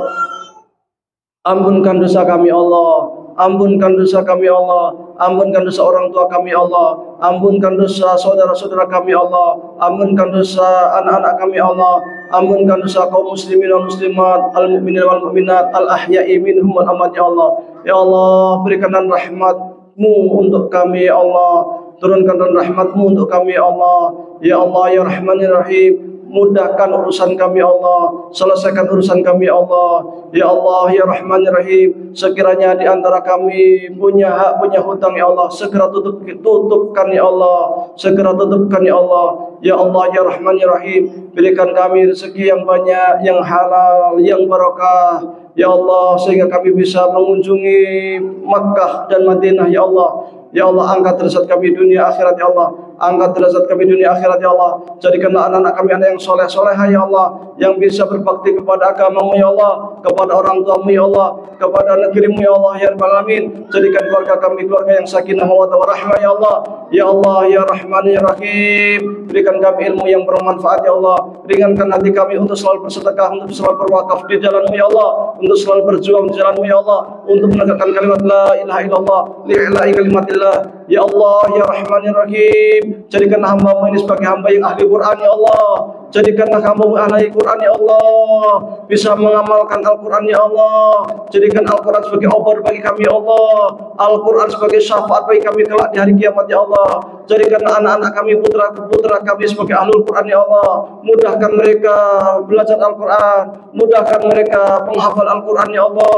Ampunkan dosa kami Allah, ampunkan dosa kami Allah, ampunkan dosa orang tua kami Allah, ampunkan dosa saudara-saudara kami Allah, ampunkan dosa anak-anak kami Allah, ampunkan dosa kaum muslimin wal muslimat, al-mu'minin wal mu'minat, al-ahya'i minhum wal amwat ya Allah. Ya Allah, berikanlah rahmat-Mu untuk kami ya Allah, turunkanlah rahmat-Mu untuk kami ya Allah. Ya Allah ya Rahman ya Rahim, mudahkan urusan kami Allah, selesaikan urusan kami Allah. Ya Allah ya Rahman ya Rahim, sekiranya di antara kami punya hak, punya hutang ya Allah, segera tutupkan ya Allah, segera tutupkan ya Allah. Ya Allah ya Rahman ya Rahim, berikan kami rezeki yang banyak, yang halal, yang barakah ya Allah, sehingga kami bisa mengunjungi Makkah dan Madinah ya Allah. Ya Allah, angkat derajat kami dunia akhirat ya Allah, angkat derajat kami dunia akhirat ya Allah. Jadikanlah anak-anak kami anak yang soleh-solehah ya Allah, yang bisa berbakti kepada agama-Mu ya Allah, kepada orang tua-Mu ya Allah, kepada negeri-Mu ya Allah ya Rabbal Alamin. Jadikan keluarga kami keluarga yang sakinah mawaddah warahmah ya Allah. Ya Allah ya Rahman ya Rahim, berikan kami ilmu yang bermanfaat ya Allah, ringankan hati kami untuk selalu bersedekah, untuk selalu berwakaf di jalan-Mu ya Allah, untuk selalu berjuang di jalan-Mu ya Allah, untuk menegakkan kalimat la ilaha illallah, li'ila'i kalimatillah. Ya Allah ya Rahman ya Rahim, jadikan hamba-Mu ini sebagai hamba yang ahli Quran ya Allah, jadikanlah hamba-Mu ahli Quran ya Allah, bisa mengamalkan Al-Quran ya Allah. Jadikan Al-Quran sebagai obat bagi kami ya Allah, Al-Quran sebagai syafaat bagi kami kelak di hari kiamat ya Allah. Jadikan anak-anak kami, putra-putra kami sebagai ahlul Quran ya Allah, mudahkan mereka belajar Al-Quran, mudahkan mereka menghafal Al-Quran ya Allah.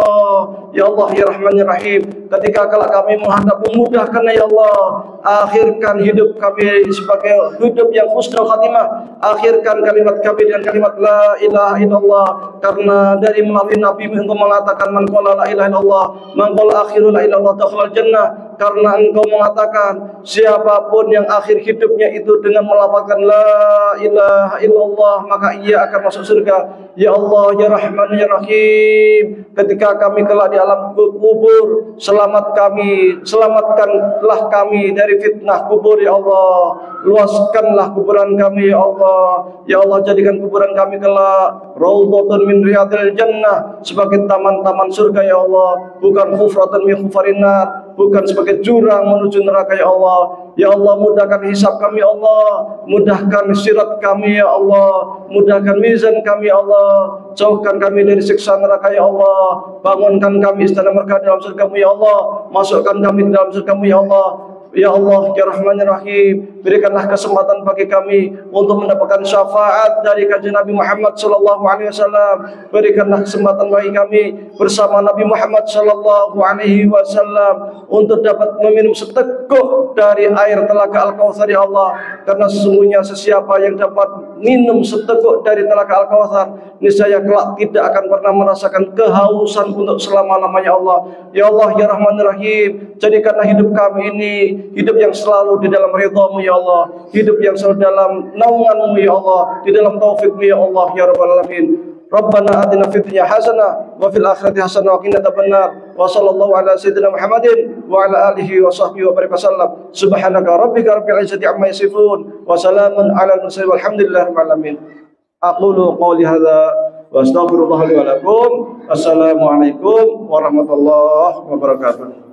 Ya Allah ya Rahman ya Rahim, ketika kelak kami menghadap, mudahkan ya Allah, akhirkan hidup kami sebagai hidup yang husnul khatimah, akhirkan kalimat kami dengan kalimat la ilaha illallah, karena dari melalui Nabi Engkau mengatakan man qala la ilaha illallah man qala akhiru la ilaha illallah dakhalal jannah, karena Engkau mengatakan siapapun yang akhir hidupnya itu dengan melafazkan la ilaha illallah maka ia akan masuk surga. Ya Allah ya Rahman ya Rahim, ketika kami kelak di alam kubur, selamatkanlah kami dari fitnah kubur ya Allah, luaskanlah kuburan kami ya Allah. Ya Allah, jadikan kuburan kami kelak raudhatun min riyadil jannah, sebagai taman-taman surga ya Allah, bukan hufratun min hufarin nar, bukan sebagai jurang menuju neraka ya Allah. Ya Allah, mudahkan hisab kami ya Allah, mudahkan sirat kami ya Allah, mudahkan mizan kami ya Allah, jauhkan kami dari siksa neraka ya Allah, bangunkan kami istana mereka dalam surga-Mu ya Allah, masukkan kami dalam surga-Mu ya Allah. Ya Allah ya Rahman ya Rahim, berikanlah kesempatan bagi kami untuk mendapatkan syafaat dari Kanjeng Nabi Muhammad sallallahu alaihi wasallam. Berikanlah kesempatan bagi kami bersama Nabi Muhammad sallallahu alaihi wasallam untuk dapat meminum seteguk dari air telaga Al-Kautsar ya Allah, karena sesungguhnya sesiapa yang dapat minum seteguk dari telaga Al-Kautsar, niscaya kelak tidak akan pernah merasakan kehausan untuk selama-lamanya Allah. Ya Allah ya Rahman ya Rahim, jadikanlah hidup kami ini hidup yang selalu di dalam ridha-Mu ya Allah, hidup yang selalu dalam naungan-Mu ya Allah, di dalam taufik-Mu ya Allah ya Rabbal Alamin. Rabbana atina fid dunya hasanah wa fil akhirati hasanah wa qina adzabannar. Wa sallallahu ala sayyidina Muhammadin wa ala alihi wa sahbihi wa baraka sallam. Subhanaka rabbika rabbil izzati amma yasifun wa salamun ala al-mursalin walhamdulillahi rabbil alamin. Aqulu qawli hadza wa astaghfirullah li wa lakum. Assalamualaikum warahmatullahi wabarakatuh.